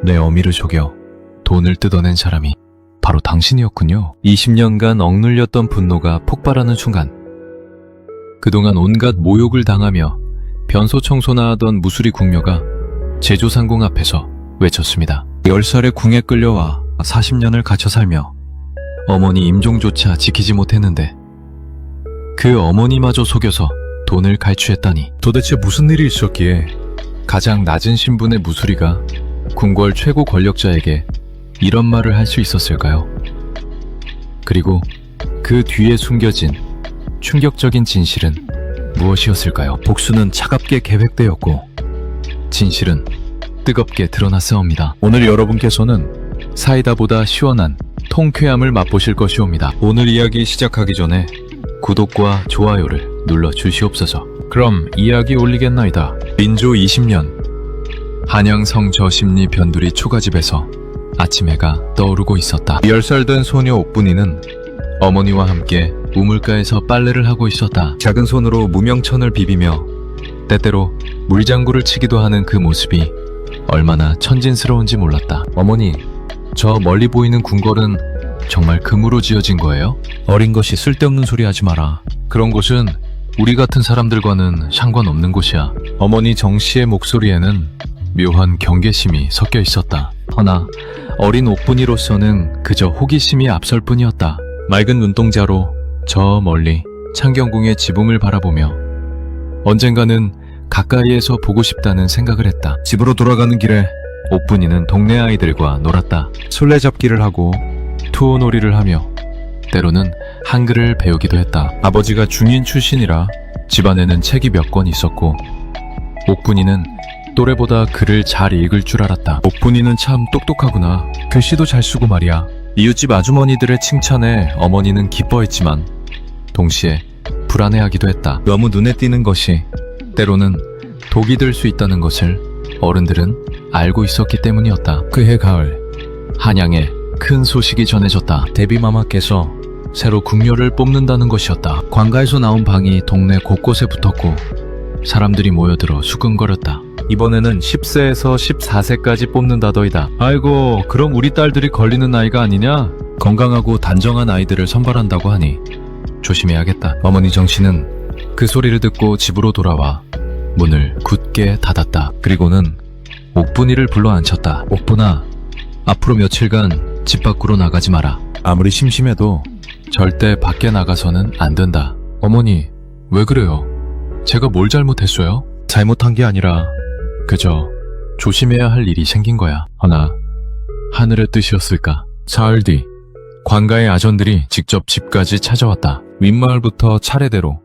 내 어미를 속여 돈을 뜯어낸 사람이 바로 당신이었군요. 20년간 억눌렸던 분노가 폭발하는 순간, 그동안 온갖 모욕을 당하며 변소 청소나 하던 무수리 궁녀가 제조상궁 앞에서 외쳤습니다. 10살에 궁에 끌려와 40년을 갇혀 살며 어머니 임종조차 지키지 못했는데 그 어머니마저 속여서 돈을 갈취했다니, 도대체 무슨 일이 있었기에 가장 낮은 신분의 무수리가 궁궐 최고 권력자에게 이런 말을 할 수 있었을까요? 그리고 그 뒤에 숨겨진 충격적인 진실은 무엇이었을까요? 복수는 차갑게 계획되었고 진실은 뜨겁게 드러났사옵니다. 오늘 여러분께서는 사이다보다 시원한 통쾌함을 맛보실 것이옵니다. 오늘 이야기 시작하기 전에 구독과 좋아요를 눌러 주시옵소서. 그럼 이야기 올리겠나이다. 민조 20년 한양성 저심리 변두리 초가집에서 아침 해가 떠오르고 있었다. 10살 된 소녀 옥분이는 어머니와 함께 우물가에서 빨래를 하고 있었다. 작은 손으로 무명천을 비비며 때때로 물장구를 치기도 하는 그 모습이 얼마나 천진스러운지 몰랐다. 어머니, 저 멀리 보이는 궁궐은 정말 금으로 지어진 거예요? 어린 것이 쓸데없는 소리 하지 마라. 그런 곳은 우리 같은 사람들과는 상관없는 곳이야. 어머니 정씨의 목소리에는 묘한 경계심이 섞여 있었다. 허나 어린 옥분이로서는 그저 호기심이 앞설 뿐이었다. 맑은 눈동자로 저 멀리 창경궁의 지붕을 바라보며 언젠가는 가까이에서 보고 싶다는 생각을 했다. 집으로 돌아가는 길에 옥분이는 동네 아이들과 놀았다. 술래잡기를 하고 투호놀이를 하며 때로는 한글을 배우기도 했다. 아버지가 중인 출신이라 집안에는 책이 몇 권 있었고 옥분이는 또래보다 글을 잘 읽을 줄 알았다. 옥분이는 참 똑똑하구나. 글씨도 잘 쓰고 말이야. 이웃집 아주머니들의 칭찬에 어머니는 기뻐했지만 동시에 불안해하기도 했다. 너무 눈에 띄는 것이 때로는 독이 될 수 있다는 것을 어른들은 알고 있었기 때문이었다. 그해 가을, 한양에 큰 소식이 전해졌다. 대비마마께서 새로 궁녀를 뽑는다는 것이었다. 관가에서 나온 방이 동네 곳곳에 붙었고 사람들이 모여들어 수근거렸다. 이번에는 10세에서 14세까지 뽑는다더이다. 아이고, 그럼 우리 딸들이 걸리는 나이가 아니냐? 건강하고 단정한 아이들을 선발한다고 하니 조심해야겠다. 어머니 정씨는 그 소리를 듣고 집으로 돌아와 문을 굳게 닫았다. 그리고는 옥분이를 불러 앉혔다. 옥분아, 앞으로 며칠간 집 밖으로 나가지 마라. 아무리 심심해도 절대 밖에 나가서는 안 된다. 어머니, 왜 그래요? 제가 뭘 잘못했어요? 잘못한 게 아니라 그저 조심해야 할 일이 생긴 거야. 허나 하늘의 뜻이었을까? 사흘 뒤 관가의 아전들이 직접 집까지 찾아왔다. 윗마을부터 차례대로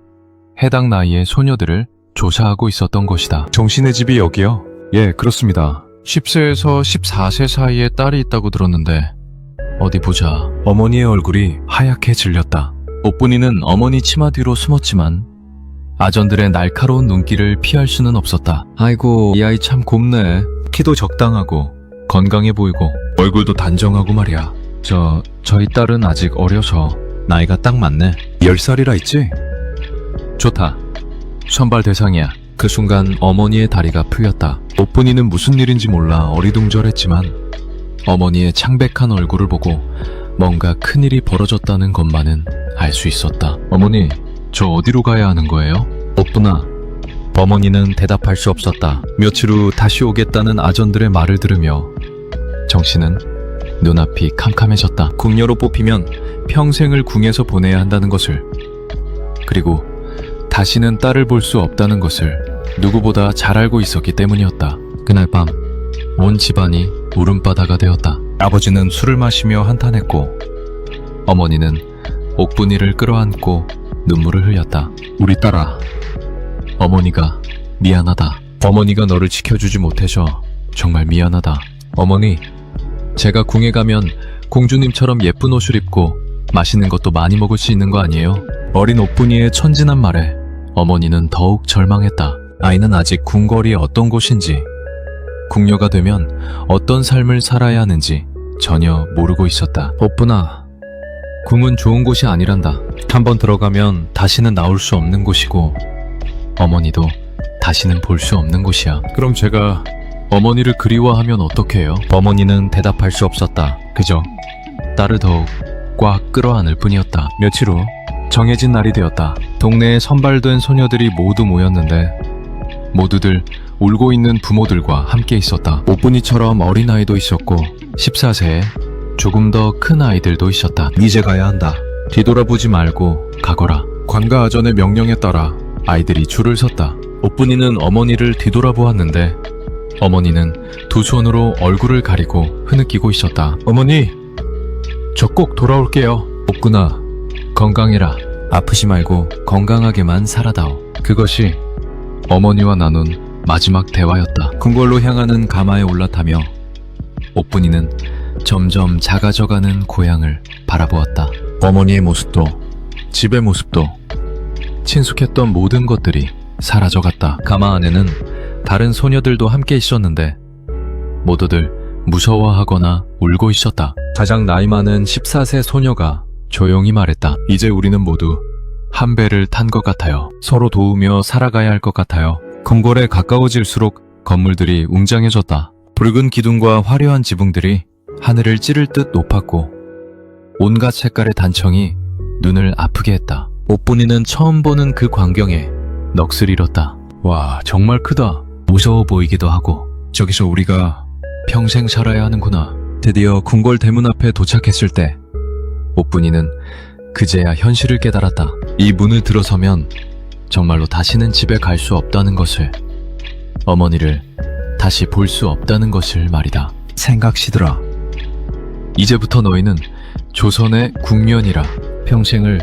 해당 나이의 소녀들을 조사하고 있었던 것이다. 정신의 집이 여기요? 예, 그렇습니다. 10세에서 14세 사이에 딸이 있다고 들었는데 어디 보자. 어머니의 얼굴이 하얗게 질렸다. 옥분이는 어머니 치마 뒤로 숨었지만 아전들의 날카로운 눈길을 피할 수는 없었다. 아이고, 이 아이 참 곱네. 키도 적당하고 건강해 보이고 얼굴도 단정하고 말이야. 저희 딸은 아직 어려서 나이가 딱 맞네. 10살이라 했지? 좋다. 선발 대상이야. 그 순간 어머니의 다리가 풀렸다. 옥분이는 무슨 일인지 몰라 어리둥절했지만 어머니의 창백한 얼굴을 보고 뭔가 큰일이 벌어졌다는 것만은 알 수 있었다. 어머니, 저 어디로 가야 하는 거예요? 옥분아. 어머니는 대답할 수 없었다. 며칠 후 다시 오겠다는 아전들의 말을 들으며 정씨는 눈앞이 캄캄해졌다. 궁녀로 뽑히면 평생을 궁에서 보내야 한다는 것을, 그리고 다시는 딸을 볼 수 없다는 것을 누구보다 잘 알고 있었기 때문이었다. 그날 밤 온 집안이 울음바다가 되었다. 아버지는 술을 마시며 한탄했고 어머니는 옥분이를 끌어안고 눈물을 흘렸다. 우리 딸아, 어머니가 미안하다. 어머니가 너를 지켜주지 못해서 정말 미안하다. 어머니, 제가 궁에 가면 공주님처럼 예쁜 옷을 입고 맛있는 것도 많이 먹을 수 있는 거 아니에요? 어린 옥분이의 천진한 말에 어머니는 더욱 절망했다. 아이는 아직 궁궐이 어떤 곳인지, 궁녀가 되면 어떤 삶을 살아야 하는지 전혀 모르고 있었다. 옥분아, 궁은 좋은 곳이 아니란다. 한번 들어가면 다시는 나올 수 없는 곳이고 어머니도 다시는 볼 수 없는 곳이야. 그럼 제가 어머니를 그리워하면 어떡해요? 어머니는 대답할 수 없었다. 그저 딸을 더욱 꽉 끌어안을 뿐이었다. 며칠 후 정해진 날이 되었다. 동네에 선발된 소녀들이 모두 모였는데 모두들 울고 있는 부모들과 함께 있었다. 오뿐이처럼 어린아이도 있었고 14세에 조금 더 큰 아이들도 있었다. 이제 가야 한다. 뒤돌아보지 말고 가거라. 관가 아전의 명령에 따라 아이들이 줄을 섰다. 오뿐이는 어머니를 뒤돌아보았는데 어머니는 두 손으로 얼굴을 가리고 흐느끼고 있었다. 어머니, 저 꼭 돌아올게요. 오뿐아, 건강해라. 아프지 말고 건강하게만 살아다오. 그것이 어머니와 나눈 마지막 대화였다. 궁궐로 향하는 가마에 올라타며 오뿐이는 점점 작아져가는 고향을 바라보았다. 어머니의 모습도 집의 모습도 친숙했던 모든 것들이 사라져갔다. 가마 안에는 다른 소녀들도 함께 있었는데 모두들 무서워하거나 울고 있었다. 가장 나이 많은 14세 소녀가 조용히 말했다. 이제 우리는 모두 한 배를 탄 것 같아요. 서로 도우며 살아가야 할 것 같아요. 궁궐에 가까워질수록 건물들이 웅장해졌다. 붉은 기둥과 화려한 지붕들이 하늘을 찌를 듯 높았고 온갖 색깔의 단청이 눈을 아프게 했다. 오뿐이는 처음 보는 그 광경에 넋을 잃었다. 와, 정말 크다. 무서워 보이기도 하고 저기서 우리가 평생 살아야 하는구나. 드디어 궁궐 대문 앞에 도착했을 때 오뿐이는 그제야 현실을 깨달았다. 이 문을 들어서면 정말로 다시는 집에 갈 수 없다는 것을, 어머니를 다시 볼 수 없다는 것을 말이다. 생각시들아, 이제부터 너희는 조선의 국면이라 평생을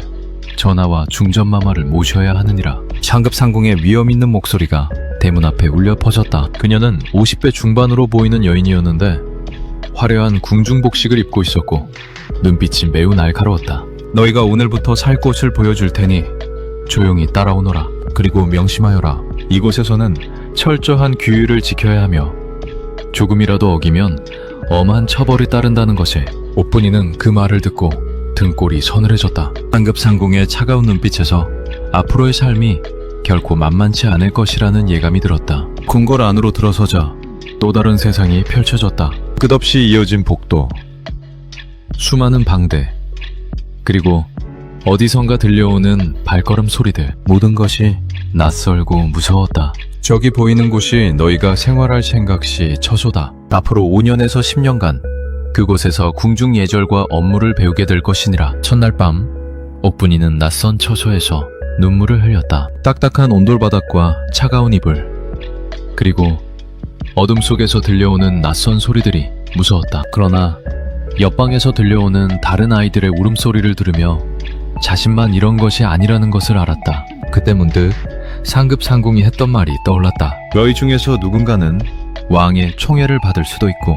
전하와 중전마마를 모셔야 하느니라. 상급상궁의 위험 있는 목소리가 대문 앞에 울려 퍼졌다. 그녀는 50대 중반으로 보이는 여인이었는데 화려한 궁중복식을 입고 있었고 눈빛이 매우 날카로웠다. 너희가 오늘부터 살 곳을 보여줄 테니 조용히 따라오너라. 그리고 명심하여라. 이곳에서는 철저한 규율을 지켜야 하며 조금이라도 어기면 엄한 처벌이 따른다는 것에 오뿐이는 그 말을 듣고 등골이 서늘해졌다. 상급상궁의 차가운 눈빛에서 앞으로의 삶이 결코 만만치 않을 것이라는 예감이 들었다. 궁궐 안으로 들어서자 또 다른 세상이 펼쳐졌다. 끝없이 이어진 복도, 수많은 방대, 그리고 어디선가 들려오는 발걸음 소리들, 모든 것이 낯설고 무서웠다. 저기 보이는 곳이 너희가 생활할 생각 시 처소다. 앞으로 5년에서 10년간 그곳에서 궁중 예절과 업무를 배우게 될 것이니라. 첫날 밤 오뿐이는 낯선 처소에서 눈물을 흘렸다. 딱딱한 온돌바닥과 차가운 이불, 그리고 어둠 속에서 들려오는 낯선 소리들이 무서웠다. 그러나 옆방에서 들려오는 다른 아이들의 울음소리를 들으며 자신만 이런 것이 아니라는 것을 알았다. 그때 문득 상급상궁이 했던 말이 떠올랐다. 너희 중에서 누군가는 왕의 총애를 받을 수도 있고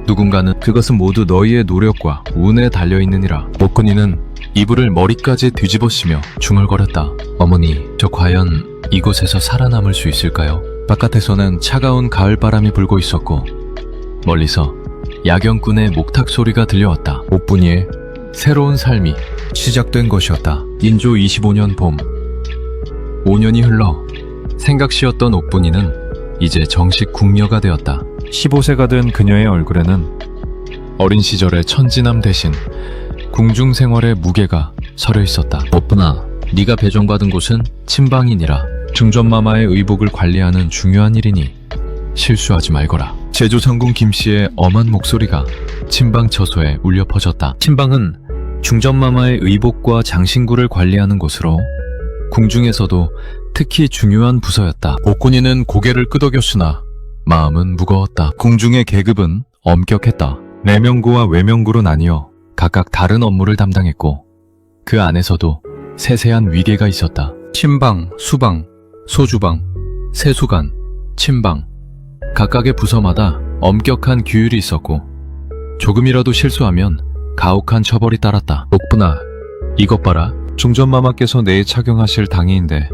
누군가는 그것은 모두 너희의 노력과 운에 달려있느니라. 오끈이는 이불을 머리까지 뒤집어쓰며 중얼거렸다. 어머니, 저 과연 이곳에서 살아남을 수 있을까요? 바깥에서는 차가운 가을바람이 불고 있었고 멀리서 야경꾼의 목탁 소리가 들려왔다. 오뿐이의 새로운 삶이 시작된 것이었다. 인조 25년 봄, 5년이 흘러 생각시였던 오뿐이는 이제 정식 궁녀가 되었다. 15세가 된 그녀의 얼굴에는 어린 시절의 천진남 대신 궁중 생활의 무게가 서려 있었다. 오뿐아, 네가 배정받은 곳은 침방이니라. 중전마마의 의복을 관리하는 중요한 일이니 실수하지 말거라. 제조상궁 김씨의 엄한 목소리가 침방 처소에 울려 퍼졌다. 침방은 중전마마의 의복과 장신구를 관리하는 곳으로 궁중에서도 특히 중요한 부서였다. 오꾼이는 고개를 끄덕였으나 마음은 무거웠다. 궁중의 계급은 엄격했다. 내명구와 외명구로 나뉘어 각각 다른 업무를 담당했고 그 안에서도 세세한 위계가 있었다. 침방, 수방, 소주방, 세수관, 침방, 각각의 부서마다 엄격한 규율이 있었고 조금이라도 실수하면 가혹한 처벌이 따랐다. 오뿐아, 이것 봐라. 중전마마께서 내에 착용하실 당의인데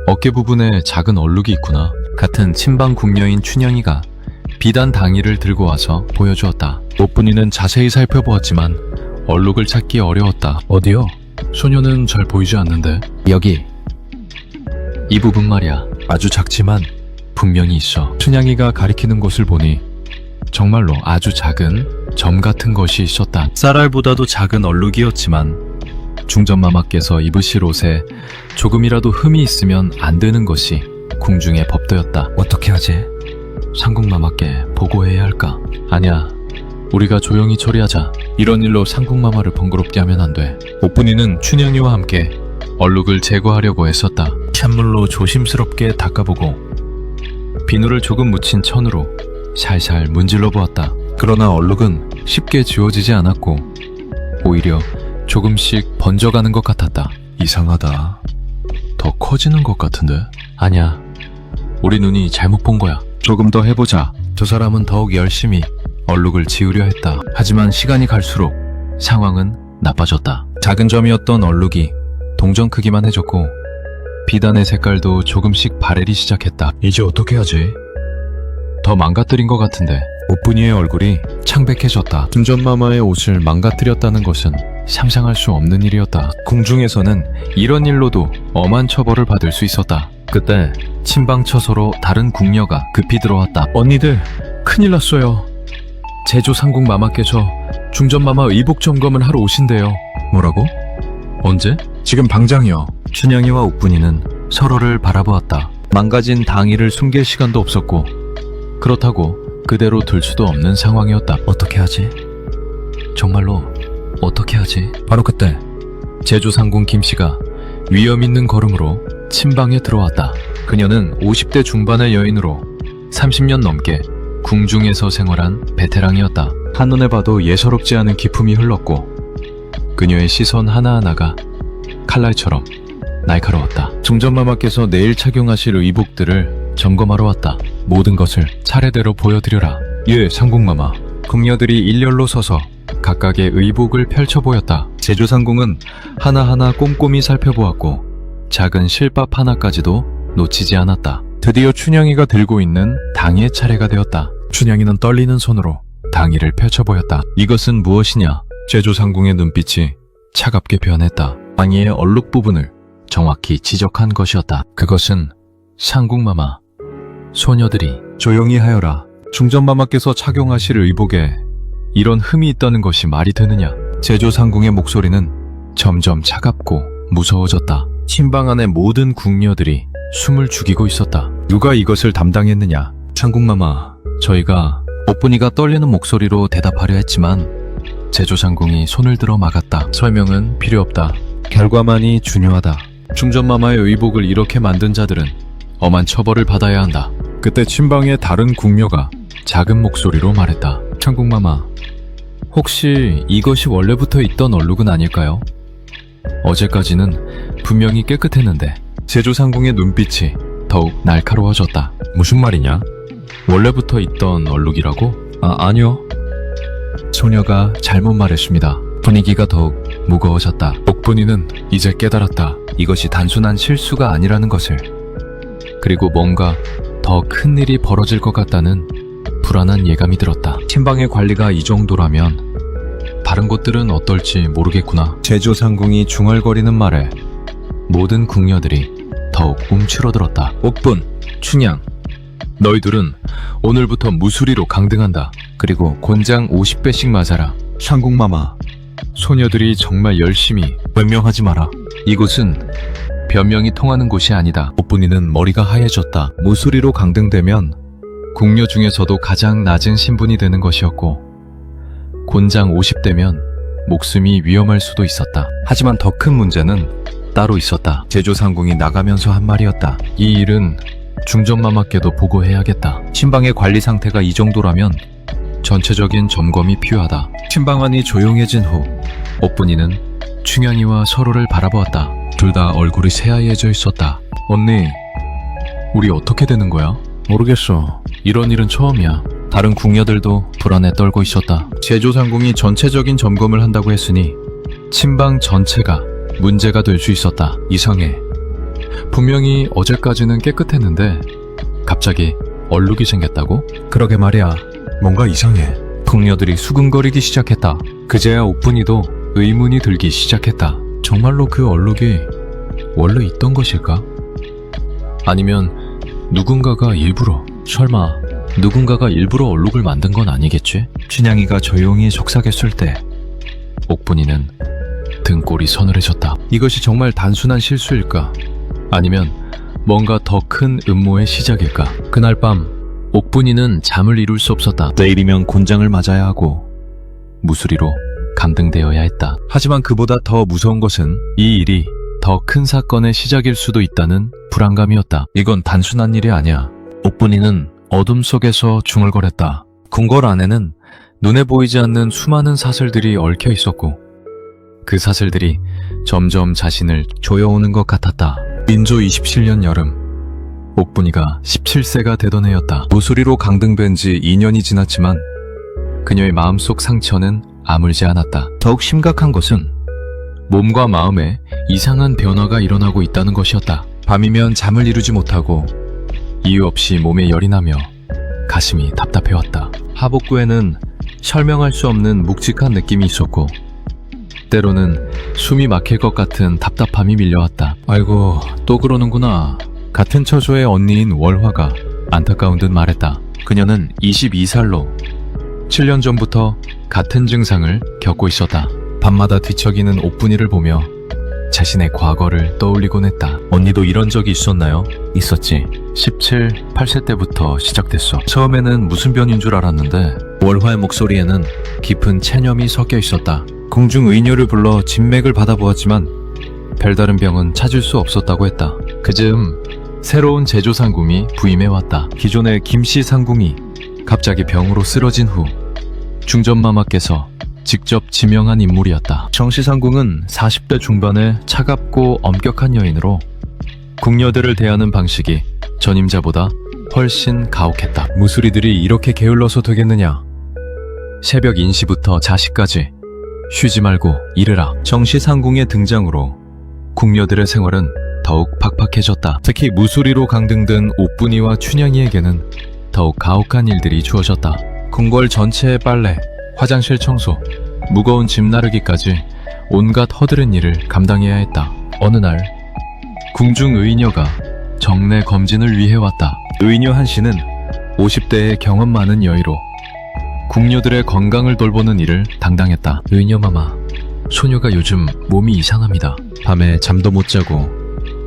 어깨 부분에 작은 얼룩이 있구나. 같은 친방 궁녀인 춘향이가 비단 당의를 들고 와서 보여주었다. 오뿐이는 자세히 살펴보았지만 얼룩을 찾기 어려웠다. 어디요? 소녀는 잘 보이지 않는데. 여기. 이 부분 말이야. 아주 작지만 분명히 있어. 춘향이가 가리키는 곳을 보니 정말로 아주 작은 점 같은 것이 있었다. 쌀알보다도 작은 얼룩이었지만 중전마마께서 입으실 옷에 조금이라도 흠이 있으면 안 되는 것이 궁중의 법도였다. 어떻게 하지? 상궁마마께 보고해야 할까? 아니야. 우리가 조용히 처리하자. 이런 일로 상궁마마를 번거롭게 하면 안 돼. 옥분이는 춘향이와 함께 얼룩을 제거하려고 애썼다. 찬물로 조심스럽게 닦아보고 비누를 조금 묻힌 천으로 살살 문질러 보았다. 그러나 얼룩은 쉽게 지워지지 않았고 오히려 조금씩 번져가는 것 같았다. 이상하다. 더 커지는 것 같은데? 아니야. 우리 눈이 잘못 본 거야. 조금 더 해보자. 두 사람은 더욱 열심히 얼룩을 지우려 했다. 하지만 시간이 갈수록 상황은 나빠졌다. 작은 점이었던 얼룩이 동전 크기만 해졌고 비단의 색깔도 조금씩 바래기 시작했다. 이제 어떻게 하지? 더 망가뜨린 것 같은데. 옥분이의 얼굴이 창백해졌다. 중전마마의 옷을 망가뜨렸다는 것은 상상할 수 없는 일이었다. 궁중에서는 이런 일로도 엄한 처벌을 받을 수 있었다. 그때 침방처소로 다른 궁녀가 급히 들어왔다. 언니들, 큰일 났어요. 제조 상궁 마마께서 중전마마 의복 점검을 하러 오신대요. 뭐라고? 언제? 지금 당장이요. 춘향이와 옥분이는 서로를 바라보았다. 망가진 당의를 숨길 시간도 없었고 그렇다고 그대로 둘 수도 없는 상황이었다. 어떻게 하지? 정말로 어떻게 하지? 바로 그때 제조 상궁 김씨가 위험 있는 걸음으로 침방에 들어왔다. 그녀는 50대 중반의 여인으로 30년 넘게 궁중에서 생활한 베테랑이었다. 한눈에 봐도 예사롭지 않은 기품이 흘렀고 그녀의 시선 하나하나가 칼날처럼 날카로웠다. 중전마마께서 내일 착용하실 의복들을 점검하러 왔다. 모든 것을 차례대로 보여드려라. 예, 상궁마마. 궁녀들이 일렬로 서서 각각의 의복을 펼쳐 보였다. 제조상궁은 하나하나 꼼꼼히 살펴보았고 작은 실밥 하나까지도 놓치지 않았다. 드디어 춘향이가 들고 있는 당의의 차례가 되었다. 춘향이는 떨리는 손으로 당의를 펼쳐 보였다. 이것은 무엇이냐? 제조상궁의 눈빛이 차갑게 변했다. 당의의 얼룩 부분을 정확히 지적한 것이었다. 그것은 상궁마마, 소녀들이 조용히 하여라. 중전마마께서 착용하실 의복에 이런 흠이 있다는 것이 말이 되느냐? 제조상궁의 목소리는 점점 차갑고 무서워졌다. 침방 안의 모든 궁녀들이 숨을 죽이고 있었다. 누가 이것을 담당했느냐? 상궁마마, 저희가 옥분이가 떨리는 목소리로 대답하려 했지만 제조상궁이 손을 들어 막았다. 설명은 필요 없다. 결과만이 중요하다. 중전마마의 의복을 이렇게 만든 자들은 엄한 처벌을 받아야 한다. 그때 침방의 다른 궁녀가 작은 목소리로 말했다. 상궁마마, 혹시 이것이 원래부터 있던 얼룩은 아닐까요? 어제까지는 분명히 깨끗했는데. 제조상궁의 눈빛이 더욱 날카로워졌다. 무슨 말이냐? 원래부터 있던 얼룩이라고? 아니요. 소녀가 잘못 말했습니다. 분위기가 더욱 무거워졌다. 옥분이는 이제 깨달았다. 이것이 단순한 실수가 아니라는 것을. 그리고 뭔가 더 큰 일이 벌어질 것 같다는 불안한 예감이 들었다. 침방의 관리가 이 정도라면 다른 곳들은 어떨지 모르겠구나. 제조상궁이 중얼거리는 말에 모든 궁녀들이 더욱 움츠러들었다. 옥분, 춘향, 너희들은 오늘부터 무수리로 강등한다. 그리고 곤장 50배씩 맞아라. 상궁마마, 소녀들이 정말 열심히 변명하지 마라. 이곳은 변명이 통하는 곳이 아니다. 옥분이는 머리가 하얘졌다. 무수리로 강등되면 궁녀 중에서도 가장 낮은 신분이 되는 것이었고 곤장 50대면 목숨이 위험할 수도 있었다. 하지만 더 큰 문제는 따로 있었다. 제조상궁이 나가면서 한 말이었다. 이 일은 중전마마께도 보고해야겠다. 신방의 관리 상태가 이 정도라면 전체적인 점검이 필요하다. 신방안이 조용해진 후 옥분이는 춘향이와 서로를 바라보았다. 둘 다 얼굴이 새하얘져 있었다. 언니, 우리 어떻게 되는 거야? 모르겠어. 이런 일은 처음이야. 다른 궁녀들도 불안에 떨고 있었다. 제조상궁이 전체적인 점검을 한다고 했으니 침방 전체가 문제가 될 수 있었다. 이상해. 분명히 어제까지는 깨끗했는데 갑자기 얼룩이 생겼다고? 그러게 말이야. 뭔가 이상해. 궁녀들이 수근거리기 시작했다. 그제야 옥분이도 의문이 들기 시작했다. 정말로 그 얼룩이 원래 있던 것일까? 아니면 누군가가 일부러, 설마 누군가가 일부러 얼룩을 만든 건 아니겠지? 춘향이가 조용히 속삭였을 때 옥분이는 등골이 서늘해졌다. 이것이 정말 단순한 실수일까? 아니면 뭔가 더 큰 음모의 시작일까? 그날 밤 옥분이는 잠을 이룰 수 없었다. 내일이면 곤장을 맞아야 하고 무수리로 감등되어야 했다. 하지만 그보다 더 무서운 것은 이 일이 더 큰 사건의 시작일 수도 있다는 불안감이었다. 이건 단순한 일이 아니야. 옥분이는 어둠 속에서 중얼거렸다. 궁궐 안에는 눈에 보이지 않는 수많은 사슬들이 얽혀 있었고 그 사슬들이 점점 자신을 조여오는 것 같았다. 민조 27년 여름 옥분이가 17세가 되던 해였다. 무수리로 강등된 지 2년이 지났지만 그녀의 마음속 상처는 아물지 않았다. 더욱 심각한 것은 몸과 마음에 이상한 변화가 일어나고 있다는 것이었다. 밤이면 잠을 이루지 못하고 이유 없이 몸에 열이 나며 가슴이 답답해왔다. 하복부에는 설명할 수 없는 묵직한 느낌이 있었고 때로는 숨이 막힐 것 같은 답답함이 밀려왔다. 아이고, 또 그러는구나. 같은 처소의 언니인 월화가 안타까운 듯 말했다. 그녀는 22살로 7년 전부터 같은 증상을 겪고 있었다. 밤마다 뒤척이는 옥분이를 보며 자신의 과거를 떠올리곤 했다. 언니도 이런 적이 있었나요? 있었지. 17, 8세 때부터 시작됐어. 처음에는 무슨 변인 줄 알았는데 월화의 목소리에는 깊은 체념이 섞여 있었다. 궁중의료를 불러 진맥을 받아보았지만 별다른 병은 찾을 수 없었다고 했다. 그즈음 새로운 제조 상궁이 부임해왔다. 기존의 김씨 상궁이 갑자기 병으로 쓰러진 후 중전마마께서 직접 지명한 인물이었다. 정씨 상궁은 40대 중반의 차갑고 엄격한 여인으로 궁녀들을 대하는 방식이 전임자보다 훨씬 가혹했다. 무수리들이 이렇게 게을러서 되겠느냐. 새벽 인시부터 자식까지 쉬지 말고 일해라. 정씨 상궁의 등장으로 궁녀들의 생활은 더욱 팍팍해졌다. 특히 무수리로 강등된 옥분이와 춘향이에게는 더욱 가혹한 일들이 주어졌다. 궁궐 전체의 빨래, 화장실 청소, 무거운 짐 나르기까지 온갖 허드렛 일을 감당해야 했다. 어느 날 궁중 의녀가 정례 검진을 위해 왔다. 의녀 한 씨는 50대의 경험 많은 여의로 궁녀들의 건강을 돌보는 일을 담당했다. 의녀 마마, 소녀가 요즘 몸이 이상합니다. 밤에 잠도 못 자고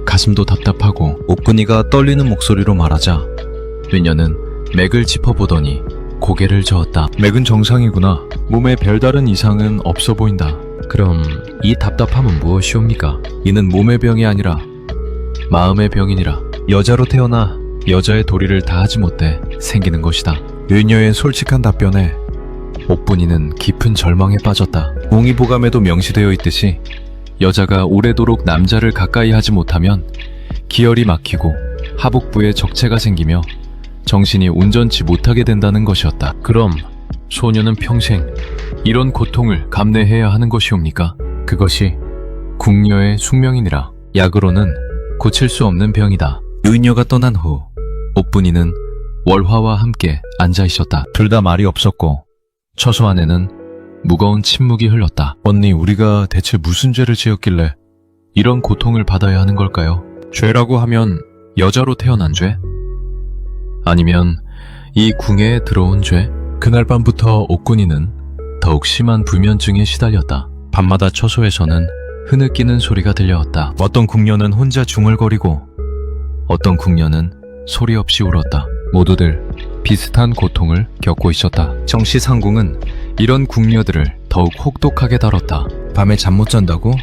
가슴도 답답하고. 옥분이가 떨리는 목소리로 말하자 의녀는 맥을 짚어보더니 고개를 저었다. 맥은 정상이구나. 몸에 별다른 이상은 없어 보인다. 그럼 이 답답함은 무엇이옵니까? 이는 몸의 병이 아니라 마음의 병이니라. 여자로 태어나 여자의 도리를 다하지 못해 생기는 것이다. 의녀의 솔직한 답변에 옥분이는 깊은 절망에 빠졌다. 옹이보감에도 명시되어 있듯이 여자가 오래도록 남자를 가까이 하지 못하면 기혈이 막히고 하복부에 적체가 생기며 정신이 온전치 못하게 된다는 것이었다. 그럼 소녀는 평생 이런 고통을 감내해야 하는 것이옵니까? 그것이 궁녀의 숙명이니라. 약으로는 고칠 수 없는 병이다. 의녀가 떠난 후 옥분이는 월화와 함께 앉아 있었다. 둘 다 말이 없었고 처소 안에는 무거운 침묵이 흘렀다. 언니, 우리가 대체 무슨 죄를 지었길래 이런 고통을 받아야 하는 걸까요? 죄라고 하면 여자로 태어난 죄? 아니면 이 궁에 들어온 죄? 그날 밤부터 옥군이는 더욱 심한 불면증에 시달렸다. 밤마다 처소에서는 흐느끼는 소리가 들려왔다. 어떤 궁녀는 혼자 중얼거리고 어떤 궁녀는 소리 없이 울었다. 모두들 비슷한 고통을 겪고 있었다. 정씨 상궁은 이런 궁녀들을 더욱 혹독하게 다뤘다. 밤에 잠 못 잔다고?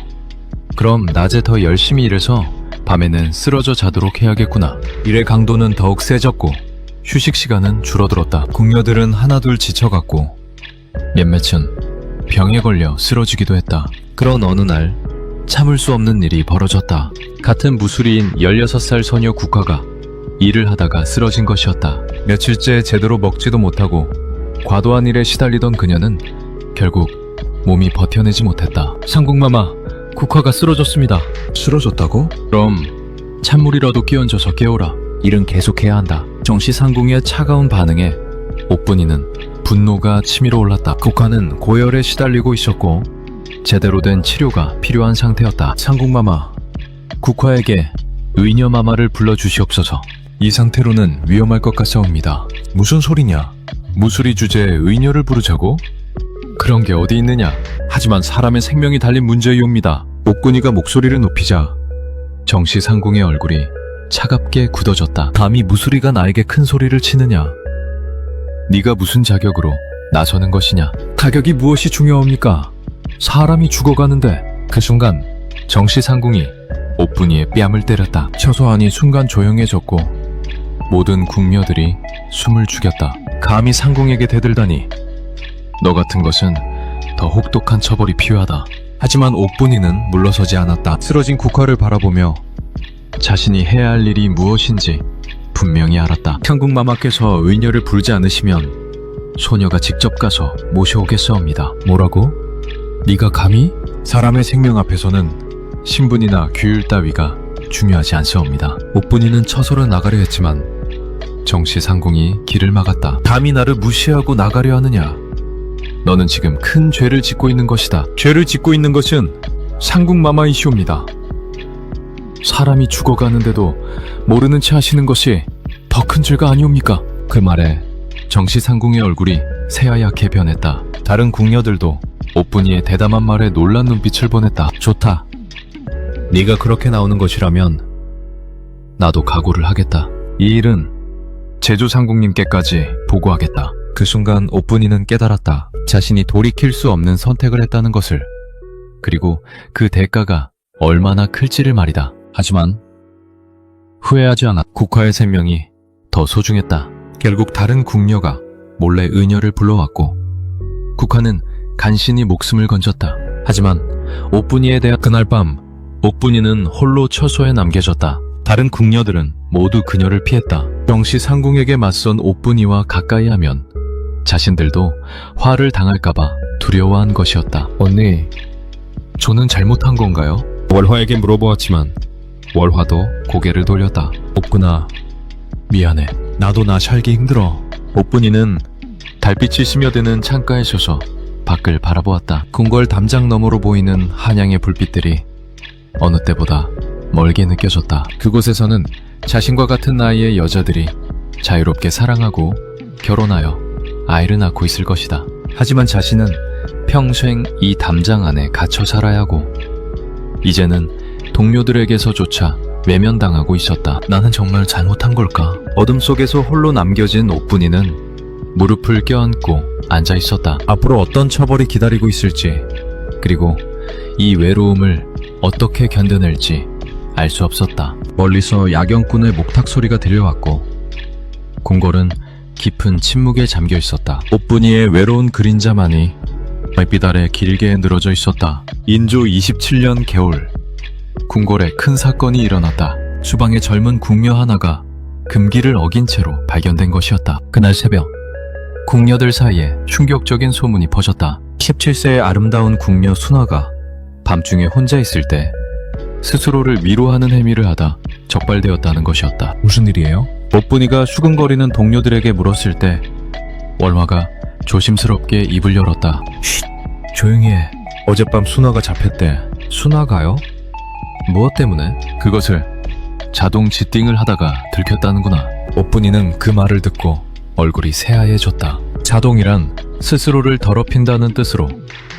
그럼 낮에 더 열심히 일해서 밤에는 쓰러져 자도록 해야겠구나. 일의 강도는 더욱 세졌고 휴식 시간은 줄어들었다. 궁녀들은 하나둘 지쳐갔고 몇몇은 병에 걸려 쓰러지기도 했다. 그런 어느 날 참을 수 없는 일이 벌어졌다. 같은 무술이인 16살 소녀 국화가 일을 하다가 쓰러진 것이었다. 며칠째 제대로 먹지도 못하고 과도한 일에 시달리던 그녀는 결국 몸이 버텨내지 못했다. 상궁마마, 국화가 쓰러졌습니다. 쓰러졌다고? 그럼 찬물이라도 끼얹어서 깨우라. 일은 계속해야 한다. 정씨 상궁의 차가운 반응에 옥분이는 분노가 치밀어 올랐다. 국화는 고열에 시달리고 있었고 제대로 된 치료가 필요한 상태였다. 상궁마마, 국화에게 의녀마마를 불러주시옵소서. 이 상태로는 위험할 것 같사옵니다. 무슨 소리냐? 무술이 주제에 의녀를 부르자고? 그런 게 어디 있느냐? 하지만 사람의 생명이 달린 문제이옵니다. 옥군이가 목소리를 높이자 정시상궁의 얼굴이 차갑게 굳어졌다. 감히 무술이가 나에게 큰 소리를 치느냐? 네가 무슨 자격으로 나서는 것이냐? 가격이 무엇이 중요합니까? 사람이 죽어가는데. 그 순간 정시상궁이 옥분이의 뺨을 때렸다. 처소하니 순간 조용해졌고 모든 궁녀들이 숨을 죽였다. 감히 상궁에게 대들다니. 너 같은 것은 더 혹독한 처벌이 필요하다. 하지만 옥분이는 물러서지 않았다. 쓰러진 국화를 바라보며 자신이 해야 할 일이 무엇인지 분명히 알았다. 향국마마께서 의녀를 부르지 않으시면 소녀가 직접 가서 모셔오겠사옵니다. 뭐라고? 네가 감히? 사람의 생명 앞에서는 신분이나 규율 따위가 중요하지 않사옵니다. 옥분이는 처소로 나가려 했지만 정시상궁이 길을 막았다. 감히 나를 무시하고 나가려 하느냐? 너는 지금 큰 죄를 짓고 있는 것이다. 죄를 짓고 있는 것은 상궁마마이시옵니다. 사람이 죽어가는데도 모르는 채 하시는 것이 더 큰 죄가 아니옵니까? 그 말에 정시상궁의 얼굴이 새하얗게 변했다. 다른 궁녀들도 옥분이의 대담한 말에 놀란 눈빛을 보냈다. 좋다. 네가 그렇게 나오는 것이라면 나도 각오를 하겠다. 이 일은 제조상궁님께까지 보고하겠다. 그 순간 옥분이는 깨달았다. 자신이 돌이킬 수 없는 선택을 했다는 것을. 그리고 그 대가가 얼마나 클지를 말이다. 하지만 후회하지 않았다. 국화의 생명이 더 소중했다. 결국 다른 궁녀가 몰래 의녀를 불러왔고 국화는 간신히 목숨을 건졌다. 하지만 옥분이에 대한 그날 밤 옥분이는 홀로 처소에 남겨졌다. 다른 궁녀들은 모두 그녀를 피했다. 정시상궁에게 맞선 옥분이와 가까이 하면 자신들도 화를 당할까봐 두려워한 것이었다. 언니, 저는 잘못한 건가요? 월화에게 물어보았지만 월화도 고개를 돌렸다. 옥군아, 미안해. 나도 나 살기 힘들어. 옥분이는 달빛이 스며드는 창가에 서서 밖을 바라보았다. 궁궐 담장 너머로 보이는 한양의 불빛들이 어느 때보다 멀게 느껴졌다. 그곳에서는 자신과 같은 나이의 여자들이 자유롭게 사랑하고 결혼하여 아이를 낳고 있을 것이다. 하지만 자신은 평생 이 담장 안에 갇혀 살아야 하고 이제는 동료들에게서조차 외면당하고 있었다. 나는 정말 잘못한 걸까? 어둠 속에서 홀로 남겨진 옥분이는 무릎을 껴안고 앉아 있었다. 앞으로 어떤 처벌이 기다리고 있을지, 그리고 이 외로움을 어떻게 견뎌낼지 알 수 없었다. 멀리서 야경꾼의 목탁 소리가 들려왔고 궁궐은 깊은 침묵에 잠겨 있었다. 옥분이의 외로운 그림자만이 별빛 아래 길게 늘어져 있었다. 인조 27년 겨울, 궁궐에 큰 사건이 일어났다. 수방의 젊은 궁녀 하나가 금기를 어긴 채로 발견된 것이었다. 그날 새벽, 궁녀들 사이에 충격적인 소문이 퍼졌다. 17세의 아름다운 궁녀 순화가 밤중에 혼자 있을 때 스스로를 위로하는 행위를 하다 적발되었다는 것이었다. 무슨 일이에요? 옥분이가 수근거리는 동료들에게 물었을 때 월화가 조심스럽게 입을 열었다. 쉿! 조용히 해. 어젯밤 순화가 잡혔대. 순화가요? 무엇 때문에? 그것을 자동 지띵을 하다가 들켰다는구나. 옥분이는 그 말을 듣고 얼굴이 새하얘졌다. 자동이란 스스로를 더럽힌다는 뜻으로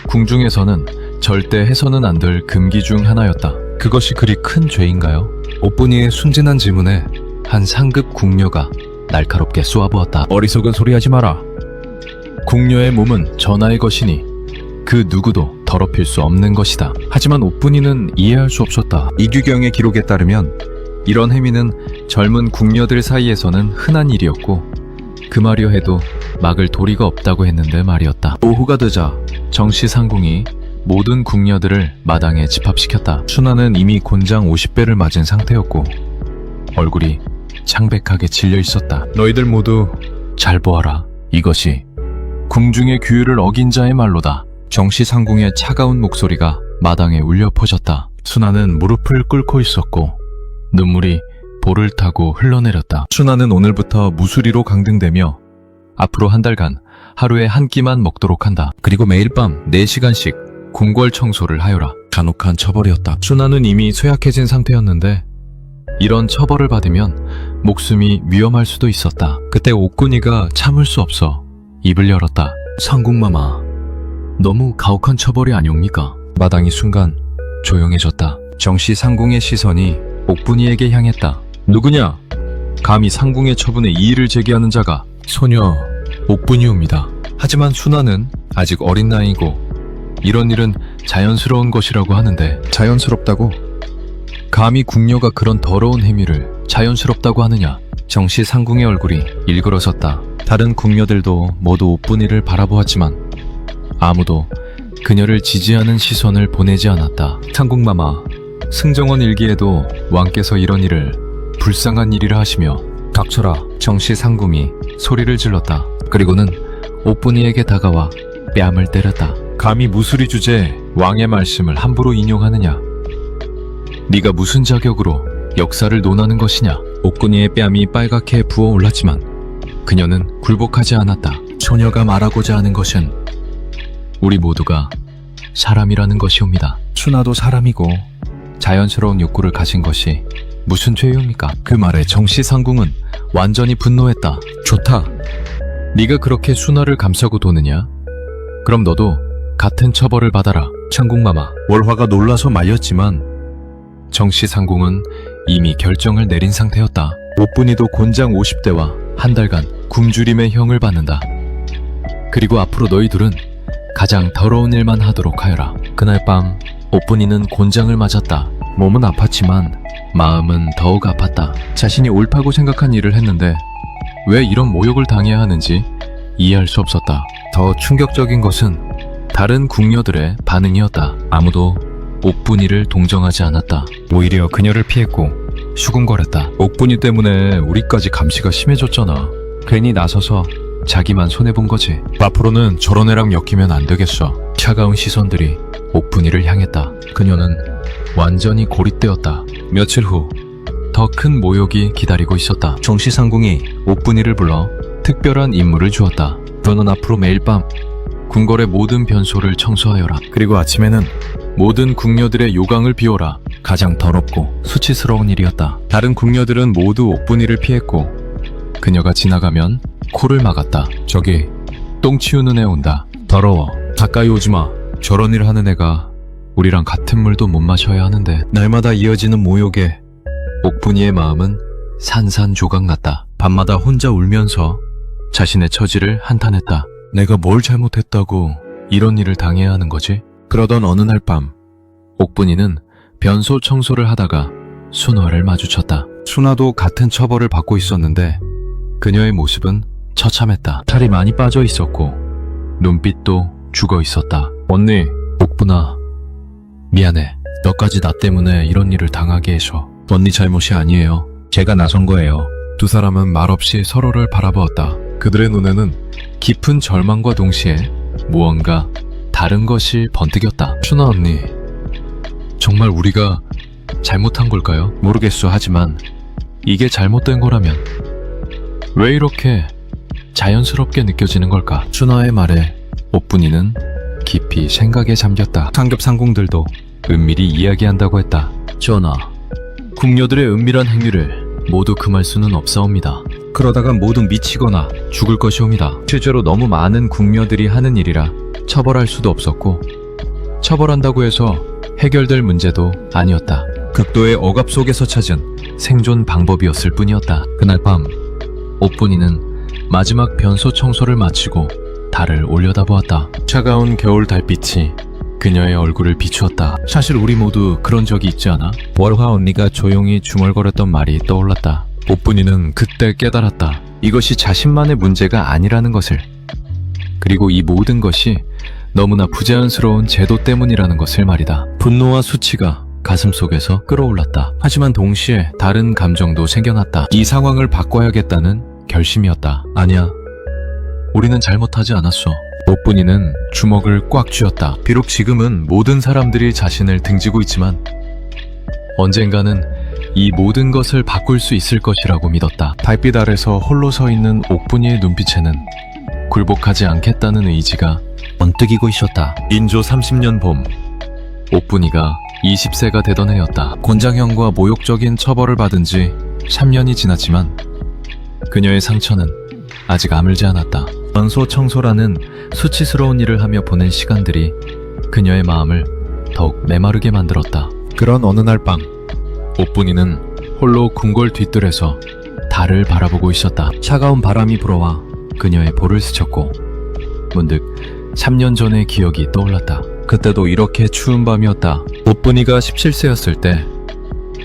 궁중에서는 절대 해서는 안 될 금기 중 하나였다. 그것이 그리 큰 죄인가요? 옥분이의 순진한 질문에 한 상급 궁녀가 날카롭게 쏘아보았다. 어리석은 소리 하지 마라. 궁녀의 몸은 전하의 것이니 그 누구도 더럽힐 수 없는 것이다. 하지만 옥분이는 이해할 수 없었다. 이규경의 기록에 따르면 이런 행위는 젊은 궁녀들 사이에서는 흔한 일이었고 금하려 해도 막을 도리가 없다고 했는데 말이었다. 오후가 되자 정시상궁이 모든 궁녀들을 마당에 집합시켰다. 순화는 이미 곤장 50배를 맞은 상태였고 얼굴이 창백하게 질려 있었다. 너희들 모두 잘 보아라. 이것이 궁중의 규율을 어긴 자의 말로다. 정시상궁의 차가운 목소리가 마당에 울려 퍼졌다. 순화는 무릎을 꿇고 있었고 눈물이 볼을 타고 흘러내렸다. 순화는 오늘부터 무수리로 강등되며 앞으로 한 달간 하루에 한 끼만 먹도록 한다. 그리고 매일 밤 4시간씩 궁궐 청소를 하여라. 간혹한 처벌이었다. 순화는 이미 쇠약해진 상태였는데 이런 처벌을 받으면 목숨이 위험할 수도 있었다. 그때 옥군이가 참을 수 없어 입을 열었다. 상궁마마, 너무 가혹한 처벌이 아니옵니까? 마당이 순간 조용해졌다. 정씨 상궁의 시선이 옥분이에게 향했다. 누구냐? 감히 상궁의 처분에 이의를 제기하는 자가. 소녀 옥분이옵니다. 하지만 순아는 아직 어린 나이고 이런 일은 자연스러운 것이라고 하는데. 자연스럽다고? 감히 궁녀가 그런 더러운 행위를 자연스럽다고 하느냐? 정씨 상궁의 얼굴이 일그러졌다. 다른 궁녀들도 모두 옥분이를 바라보았지만 아무도 그녀를 지지하는 시선을 보내지 않았다. 상궁마마, 승정원 일기에도 왕께서 이런 일을 불쌍한 일이라 하시며. 닥쳐라. 정씨 상궁이 소리를 질렀다. 그리고는 옥분이에게 다가와 뺨을 때렸다. 감히 무수리 주제에 왕의 말씀을 함부로 인용하느냐? 네가 무슨 자격으로 역사를 논하는 것이냐? 옥군이의 뺨이 빨갛게 부어올랐지만 그녀는 굴복하지 않았다. 소녀가 말하고자 하는 것은 우리 모두가 사람이라는 것이옵니다. 순아도 사람이고 자연스러운 욕구를 가진 것이 무슨 죄입니까? 그 말에 정씨 상궁은 완전히 분노했다. 좋다. 네가 그렇게 순아를 감싸고 도느냐? 그럼 너도 같은 처벌을 받아라. 상궁마마, 월화가 놀라서 말렸지만 정씨 상궁은 이미 결정을 내린 상태였다. 옥분이도 곤장 50대와 한 달간 굶주림의 형을 받는다. 그리고 앞으로 너희 둘은 가장 더러운 일만 하도록 하여라. 그날 밤 옥분이는 곤장을 맞았다. 몸은 아팠지만 마음은 더욱 아팠다. 자신이 옳다고 생각한 일을 했는데 왜 이런 모욕을 당해야 하는지 이해할 수 없었다. 더 충격적인 것은 다른 궁녀들의 반응이었다. 아무도 옥분이를 동정하지 않았다. 오히려 그녀를 피했고 수군거렸다. 옥분이 때문에 우리까지 감시가 심해졌잖아. 괜히 나서서 자기만 손해본 거지. 앞으로는 저런 애랑 엮이면 안 되겠어. 차가운 시선들이 옥분이를 향했다. 그녀는 완전히 고립되었다. 며칠 후 더 큰 모욕이 기다리고 있었다. 정씨 상궁이 옥분이를 불러 특별한 임무를 주었다. 너는 앞으로 매일 밤 궁궐의 모든 변소를 청소하여라. 그리고 아침에는 모든 궁녀들의 요강을 비워라. 가장 더럽고 수치스러운 일이었다. 다른 궁녀들은 모두 옥분이를 피했고 그녀가 지나가면 코를 막았다. 저기 똥 치우는 애 온다. 더러워. 가까이 오지마. 저런 일 하는 애가 우리랑 같은 물도 못 마셔야 하는데. 날마다 이어지는 모욕에 옥분이의 마음은 산산조각 났다. 밤마다 혼자 울면서 자신의 처지를 한탄했다. 내가 뭘 잘못했다고 이런 일을 당해야 하는 거지? 그러던 어느 날 밤 옥분이는 변소 청소를 하다가 순화를 마주쳤다. 순화도 같은 처벌을 받고 있었는데 그녀의 모습은 처참했다. 살이 많이 빠져 있었고 눈빛도 죽어 있었다. 언니, 옥분아, 미안해. 너까지 나 때문에 이런 일을 당하게 해서. 언니 잘못이 아니에요. 제가 나선 거예요. 두 사람은 말없이 서로를 바라보았다. 그들의 눈에는 깊은 절망과 동시에 무언가 다른 것이 번뜩였다. 순아 언니, 정말 우리가 잘못한 걸까요? 모르겠어. 하지만 이게 잘못된 거라면 왜 이렇게 자연스럽게 느껴지는 걸까? 순아의 말에 옥분이는 깊이 생각에 잠겼다. 상급 상궁들도 은밀히 이야기한다고 했다. 전하, 궁녀들의 은밀한 행위를 모두 금할 수는 없사옵니다. 그러다가 모두 미치거나 죽을 것이옵니다. 실제로 너무 많은 궁녀들이 하는 일이라 처벌할 수도 없었고 처벌한다고 해서 해결될 문제도 아니었다. 극도의 억압 속에서 찾은 생존 방법이었을 뿐이었다. 그날 밤 옥분이는 마지막 변소 청소를 마치고 달을 올려다보았다. 차가운 겨울 달빛이 그녀의 얼굴을 비추었다. 사실 우리 모두 그런 적이 있지 않아? 월화 언니가 조용히 중얼거렸던 말이 떠올랐다. 옥분이는 그때 깨달았다. 이것이 자신만의 문제가 아니라는 것을. 그리고 이 모든 것이 너무나 부자연스러운 제도 때문이라는 것을 말이다. 분노와 수치가 가슴속에서 끌어올랐다. 하지만 동시에 다른 감정도 생겨났다. 이 상황을 바꿔야겠다는 결심이었다. 아니야, 우리는 잘못하지 않았어. 옥분이는 주먹을 꽉 쥐었다. 비록 지금은 모든 사람들이 자신을 등지고 있지만 언젠가는 이 모든 것을 바꿀 수 있을 것이라고 믿었다. 달빛 아래서 홀로 서 있는 옥분이의 눈빛에는 굴복하지 않겠다는 의지가 번뜩이고 있었다. 인조 30년 봄, 옥분이가 20세가 되던 해였다. 곤장형과 모욕적인 처벌을 받은 지 3년이 지났지만 그녀의 상처는 아직 아물지 않았다. 변소 청소라는 수치스러운 일을 하며 보낸 시간들이 그녀의 마음을 더욱 메마르게 만들었다. 그런 어느 날 밤, 오뿐이는 홀로 궁궐 뒷뜰에서 달을 바라보고 있었다. 차가운 바람이 불어와 그녀의 볼을 스쳤고 문득 3년 전의 기억이 떠올랐다. 그때도 이렇게 추운 밤이었다. 오뿐이가 17세였을 때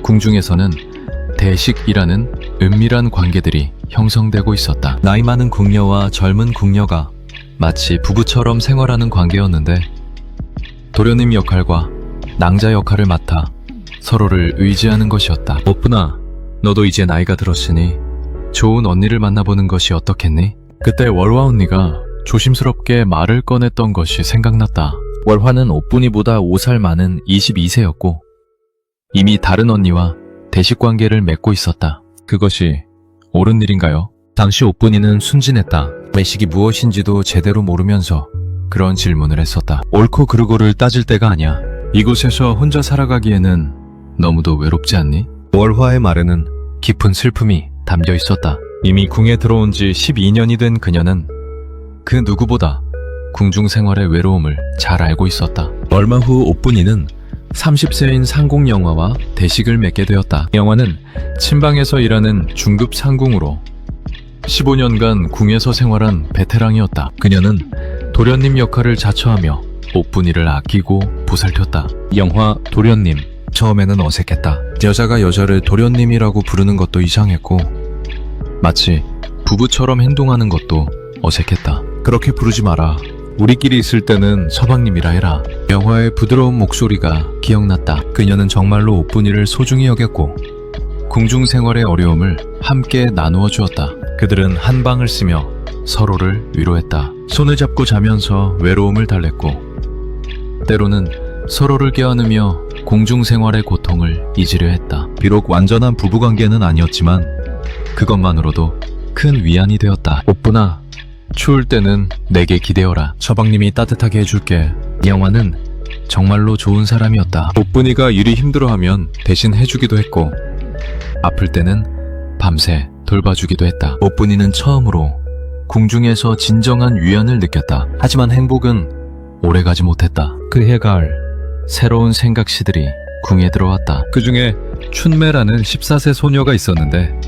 궁중에서는 대식이라는 은밀한 관계들이 형성되고 있었다. 나이 많은 궁녀와 젊은 궁녀가 마치 부부처럼 생활하는 관계였는데 도련님 역할과 낭자 역할을 맡아 서로를 의지하는 것이었다. 오뿐아, 너도 이제 나이가 들었으니 좋은 언니를 만나보는 것이 어떻겠니? 그때 월화 언니가 조심스럽게 말을 꺼냈던 것이 생각났다. 월화는 오뿐이보다 5살 많은 22세였고 이미 다른 언니와 대식 관계를 맺고 있었다. 그것이 옳은 일인가요? 당시 오뿐이는 순진했다. 외식이 무엇인지도 제대로 모르면서 그런 질문을 했었다. 옳고 그르고를 따질 때가 아니야. 이곳에서 혼자 살아가기에는 너무도 외롭지 않니? 월화의 말에는 깊은 슬픔이 담겨 있었다. 이미 궁에 들어온 지 12년이 된 그녀는 그 누구보다 궁중 생활의 외로움을 잘 알고 있었다. 얼마 후 오뿐이는 30세인 상궁영화와 대식을 맺게 되었다. 영화는 친방에서 일하는 중급 상궁으로 15년간 궁에서 생활한 베테랑이었다. 그녀는 도련님 역할을 자처하며 오뿐이를 아끼고 보살폈다. 영화 도련님. 처음에는 어색했다. 여자가 여자를 도련님이라고 부르는 것도 이상했고 마치 부부처럼 행동하는 것도 어색했다. 그렇게 부르지 마라. 우리끼리 있을 때는 서방님이라 해라. 영화의 부드러운 목소리가 기억났다. 그녀는 정말로 오뿐이를 소중히 여겼고 궁중 생활의 어려움을 함께 나누어 주었다. 그들은 한 방을 쓰며 서로를 위로했다. 손을 잡고 자면서 외로움을 달랬고 때로는 서로를 껴안으며 궁중 생활의 고통을 잊으려 했다. 비록 완전한 부부관계는 아니었지만 그것만으로도 큰 위안이 되었다. 오뿐아, 추울 때는 내게 기대어라. 서방님이 따뜻하게 해줄게. 영화는 정말로 좋은 사람이었다. 오뿐이가 일이 힘들어하면 대신 해주기도 했고 아플 때는 밤새 돌봐주기도 했다. 오뿐이는 처음으로 궁중에서 진정한 위안을 느꼈다. 하지만 행복은 오래가지 못했다. 그해 가을 새로운 생각시들이 궁에 들어왔다. 그 중에 춘매라는 14세 소녀가 있었는데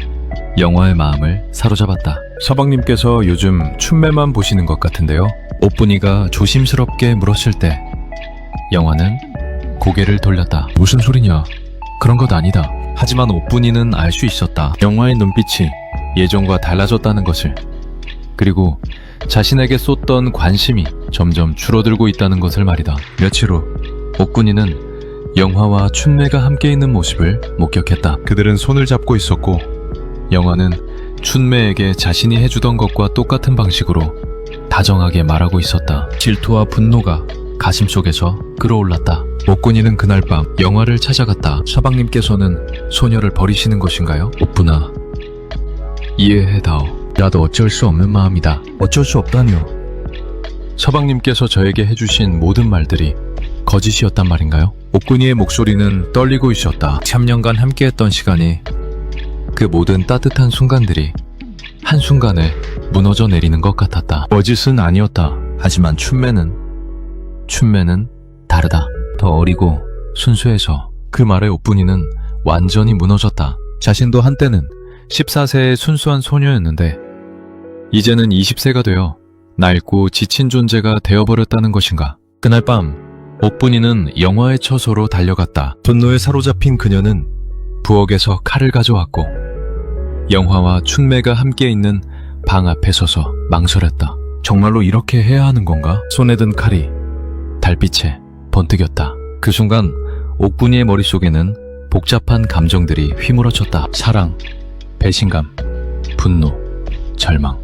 영화의 마음을 사로잡았다. 서방님께서 요즘 춘매만 보시는 것 같은데요? 오뿐이가 조심스럽게 물었을 때 영화는 고개를 돌렸다. 무슨 소리냐? 그런 것 아니다. 하지만 오뿐이는 알 수 있었다. 영화의 눈빛이 예전과 달라졌다는 것을. 그리고 자신에게 쏟던 관심이 점점 줄어들고 있다는 것을 말이다. 며칠 후 오뿐이는 영화와 춘매가 함께 있는 모습을 목격했다. 그들은 손을 잡고 있었고 영화는 춘매에게 자신이 해주던 것과 똑같은 방식으로 다정하게 말하고 있었다. 질투와 분노가 가심속에서 끌어올랐다. 오뿐이는 그날 밤 영화를 찾아갔다. 서방님께서는 소녀를 버리시는 것인가요? 오뿐아, 이해해다오. 나도 어쩔 수 없는 마음이다. 어쩔 수 없다뇨. 서방님께서 저에게 해주신 모든 말들이 거짓이었단 말인가요? 오뿐이의 목소리는 떨리고 있었다. 3년간 함께했던 시간이, 그 모든 따뜻한 순간들이 한순간에 무너져 내리는 것 같았다. 거짓은 아니었다. 하지만 춘매는 다르다. 더 어리고 순수해서 그 말에 오뿐이는 완전히 무너졌다. 자신도 한때는 14세의 순수한 소녀였는데 이제는 20세가 되어 낡고 지친 존재가 되어버렸다는 것인가. 그날 밤 오뿐이는 영화의 처소로 달려갔다. 분노에 사로잡힌 그녀는 부엌에서 칼을 가져왔고 영화와 춘매가 함께 있는 방 앞에 서서 망설였다. 정말로 이렇게 해야 하는 건가? 손에 든 칼이 달빛에 번뜩였다. 그 순간 오뿐이의 머릿속에는 복잡한 감정들이 휘몰아쳤다. 사랑, 배신감, 분노, 절망,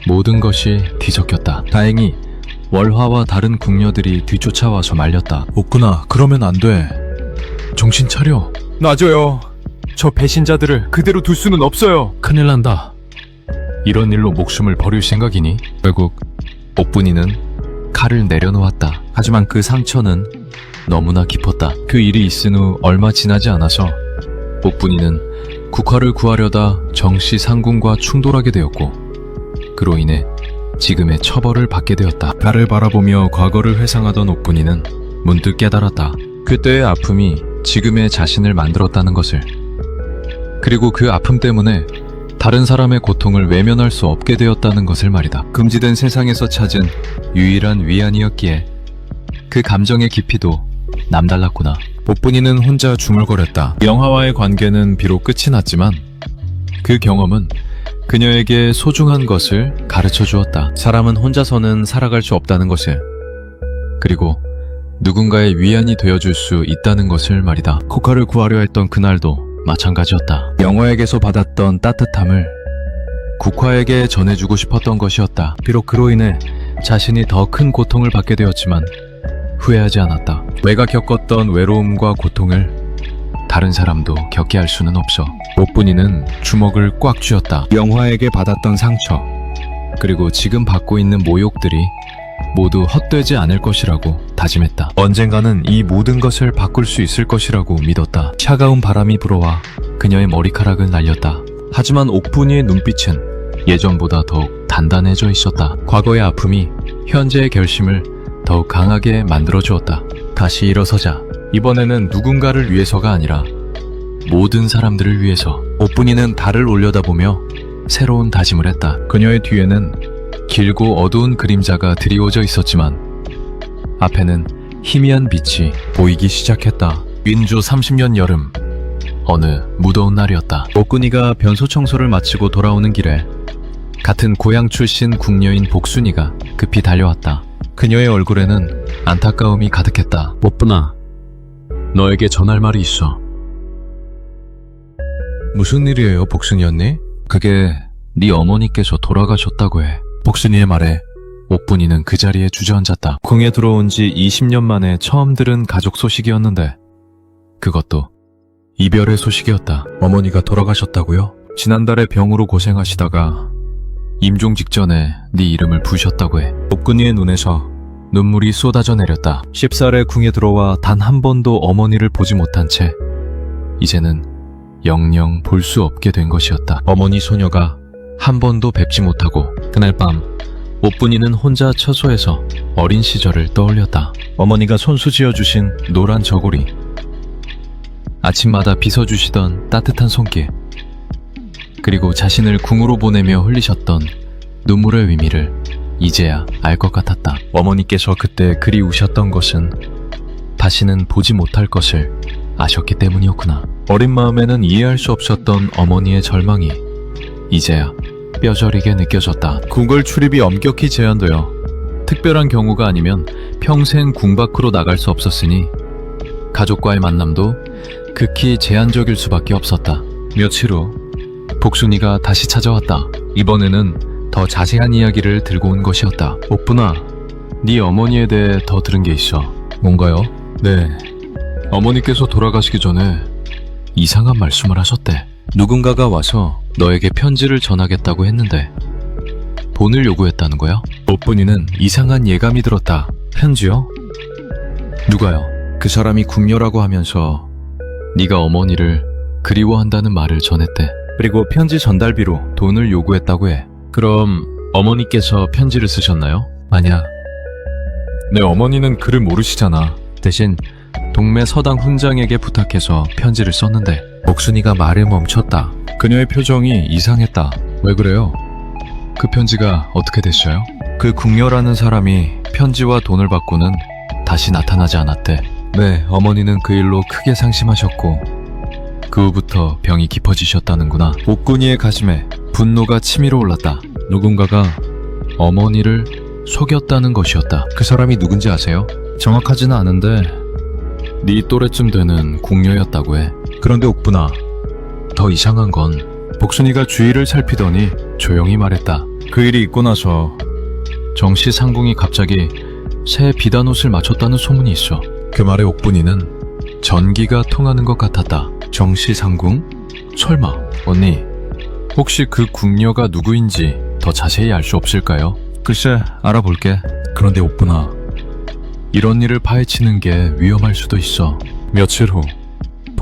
모든 것이 뒤섞였다. 다행히 월화와 다른 궁녀들이 뒤쫓아와서 말렸다. 오꾼아, 그러면 안 돼. 정신 차려. 놔줘요. 저 배신자들을 그대로 둘 수는 없어요. 큰일 난다. 이런 일로 목숨을 버릴 생각이니? 결국 오뿐이는 칼을 내려놓았다. 하지만 그 상처는 너무나 깊었다. 그 일이 있은 후 얼마 지나지 않아서 옥분이는 국화를 구하려다 정씨 상궁과 충돌하게 되었고 그로 인해 지금의 처벌을 받게 되었다. 달을 바라보며 과거를 회상하던 옥분이는 문득 깨달았다. 그때의 아픔이 지금의 자신을 만들었다는 것을. 그리고 그 아픔 때문에 다른 사람의 고통을 외면할 수 없게 되었다는 것을 말이다. 금지된 세상에서 찾은 유일한 위안이었기에 그 감정의 깊이도 남달랐구나. 옥분이는 혼자 중얼거렸다. 영화와의 관계는 비록 끝이 났지만 그 경험은 그녀에게 소중한 것을 가르쳐 주었다. 사람은 혼자서는 살아갈 수 없다는 것을, 그리고 누군가의 위안이 되어줄 수 있다는 것을 말이다. 코카를 구하려 했던 그날도 마찬가지였다. 영화에게서 받았던 따뜻함을 국화에게 전해주고 싶었던 것이었다. 비록 그로 인해 자신이 더 큰 고통을 받게 되었지만 후회하지 않았다. 내가 겪었던 외로움과 고통을 다른 사람도 겪게 할 수는 없어. 옥분이는 주먹을 꽉 쥐었다. 영화에게 받았던 상처, 그리고 지금 받고 있는 모욕들이 모두 헛되지 않을 것이라고 다짐했다. 언젠가는 이 모든 것을 바꿀 수 있을 것이라고 믿었다. 차가운 바람이 불어와 그녀의 머리카락을 날렸다. 하지만 옥분이의 눈빛은 예전보다 더욱 단단해져 있었다. 과거의 아픔이 현재의 결심을 더욱 강하게 만들어주었다. 다시 일어서자. 이번에는 누군가를 위해서가 아니라 모든 사람들을 위해서. 옥분이는 달을 올려다보며 새로운 다짐을 했다. 그녀의 뒤에는 길고 어두운 그림자가 드리워져 있었지만 앞에는 희미한 빛이 보이기 시작했다. 민조 30년 여름, 어느 무더운 날이었다. 옥군이가 변소 청소를 마치고 돌아오는 길에 같은 고향 출신 궁녀인 복순이가 급히 달려왔다. 그녀의 얼굴에는 안타까움이 가득했다. 옥분아, 너에게 전할 말이 있어. 무슨 일이에요, 복순이 언니? 그게 네 어머니께서 돌아가셨다고 해. 복순이의 말에 옥분이는 그 자리에 주저앉았다. 궁에 들어온 지 20년 만에 처음 들은 가족 소식이었는데 그것도 이별의 소식이었다. 어머니가 돌아가셨다고요? 지난달에 병으로 고생하시다가 임종 직전에 네 이름을 부으셨다고 해. 옥군이의 눈에서 눈물이 쏟아져 내렸다. 10살에 궁에 들어와 단 한 번도 어머니를 보지 못한 채 이제는 영영 볼 수 없게 된 것이었다. 어머니 소녀가 한 번도 뵙지 못하고 그날 밤 옥분이는 혼자 처소에서 어린 시절을 떠올렸다. 어머니가 손수 지어주신 노란 저고리, 아침마다 빗어주시던 따뜻한 손길, 그리고 자신을 궁으로 보내며 흘리셨던 눈물의 의미를 이제야 알 것 같았다. 어머니께서 그때 그리 우셨던 것은 다시는 보지 못할 것을 아셨기 때문이었구나. 어린 마음에는 이해할 수 없었던 어머니의 절망이 이제야 뼈저리게 느껴졌다. 궁궐 출입이 엄격히 제한되어 특별한 경우가 아니면 평생 궁 밖으로 나갈 수 없었으니 가족과의 만남도 극히 제한적일 수밖에 없었다. 며칠 후 복순이가 다시 찾아왔다. 이번에는 더 자세한 이야기를 들고 온 것이었다. 옥분아, 네 어머니에 대해 더 들은 게 있어. 뭔가요? 네, 어머니께서 돌아가시기 전에 이상한 말씀을 하셨대. 누군가가 와서 너에게 편지를 전하겠다고 했는데 돈을 요구했다는 거야? 옥분이는 이상한 예감이 들었다. 편지요? 누가요? 그 사람이 궁녀라고 하면서 네가 어머니를 그리워한다는 말을 전했대. 그리고 편지 전달비로 돈을 요구했다고 해. 그럼 어머니께서 편지를 쓰셨나요? 아니야. 내 어머니는 글을 모르시잖아. 대신 동매 서당 훈장에게 부탁해서 편지를 썼는데. 옥순이가 말을 멈췄다. 그녀의 표정이 이상했다. 왜 그래요? 그 편지가 어떻게 됐어요? 그 궁녀라는 사람이 편지와 돈을 받고는 다시 나타나지 않았대. 네, 어머니는 그 일로 크게 상심하셨고 그 후부터 병이 깊어지셨다는구나. 옥군이의 가슴에 분노가 치밀어 올랐다. 누군가가 어머니를 속였다는 것이었다. 그 사람이 누군지 아세요? 정확하지는 않은데 네 또래쯤 되는 궁녀였다고 해. 그런데 옥분아, 더 이상한 건 복순이가 주위를 살피더니 조용히 말했다. 그 일이 있고 나서 정씨 상궁이 갑자기 새 비단옷을 맞췄다는 소문이 있어. 그 말에 옥분이는 전기가 통하는 것 같았다. 정씨 상궁? 설마. 언니, 혹시 그 궁녀가 누구인지 더 자세히 알 수 없을까요? 글쎄, 알아볼게. 그런데 옥분아, 이런 일을 파헤치는 게 위험할 수도 있어. 며칠 후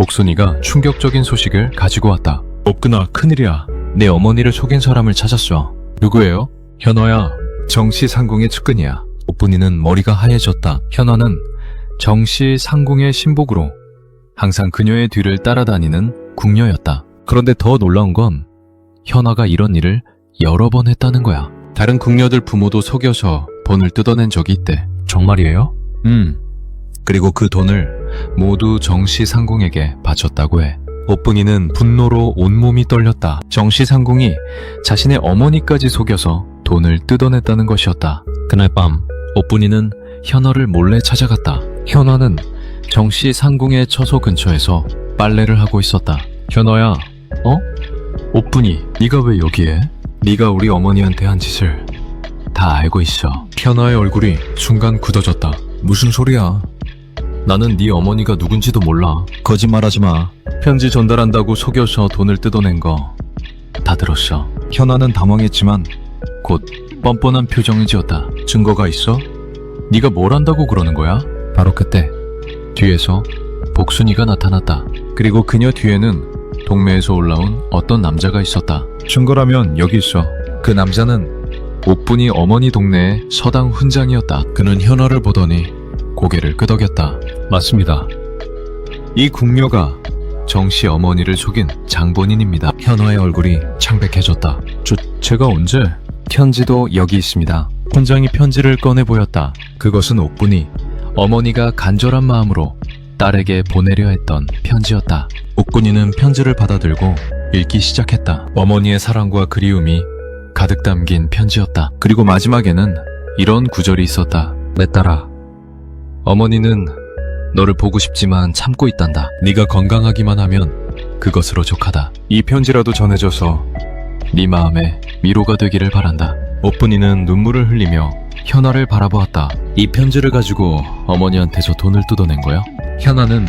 복순이가 충격적인 소식을 가지고 왔다. 옥근아, 큰일이야. 내 어머니를 속인 사람을 찾았어. 누구예요? 현화야. 정씨 상궁의 측근이야. 옥분이는 머리가 하얘졌다. 현화는 정씨 상궁의 신복으로 항상 그녀의 뒤를 따라다니는 궁녀였다. 그런데 더 놀라운 건 현화가 이런 일을 여러 번 했다는 거야. 다른 궁녀들 부모도 속여서 돈을 뜯어낸 적이 있대. 정말이에요? 그리고 그 돈을 모두 정씨 상궁에게 바쳤다고 해. 옥분이는 분노로 온몸이 떨렸다. 정씨 상궁이 자신의 어머니까지 속여서 돈을 뜯어냈다는 것이었다. 그날 밤 옥분이는 현화를 몰래 찾아갔다. 현화는 정씨 상궁의 처소 근처에서 빨래를 하고 있었다. 현화야, 옥분이, 네가 왜 여기에? 네가 우리 어머니한테 한 짓을 다 알고 있어. 현화의 얼굴이 순간 굳어졌다. 무슨 소리야? 나는 네 어머니가 누군지도 몰라. 거짓말하지 마. 편지 전달한다고 속여서 돈을 뜯어낸 거 다 들었어. 현아는 당황했지만 곧 뻔뻔한 표정을 지었다. 증거가 있어? 네가 뭘 한다고 그러는 거야? 바로 그때 뒤에서 복순이가 나타났다. 그리고 그녀 뒤에는 동네에서 올라온 어떤 남자가 있었다. 증거라면 여기 있어. 그 남자는 옥분이 어머니 동네의 서당 훈장이었다. 그는 현아를 보더니 고개를 끄덕였다. 맞습니다. 이 궁녀가 정씨 어머니를 속인 장본인입니다. 현화의 얼굴이 창백해졌다. 제가 언제? 편지도 여기 있습니다. 훈장이 편지를 꺼내 보였다. 그것은 옥분이 어머니가 간절한 마음으로 딸에게 보내려 했던 편지였다. 옥분이는 편지를 받아들고 읽기 시작했다. 어머니의 사랑과 그리움이 가득 담긴 편지였다. 그리고 마지막에는 이런 구절이 있었다. 내 딸아, 어머니는 너를 보고 싶지만 참고 있단다. 네가 건강하기만 하면 그것으로 족하다. 이 편지라도 전해줘서 네 마음에 위로가 되기를 바란다. 옥분이는 눈물을 흘리며 현아를 바라보았다. 이 편지를 가지고 어머니한테서 돈을 뜯어낸 거야? 현아는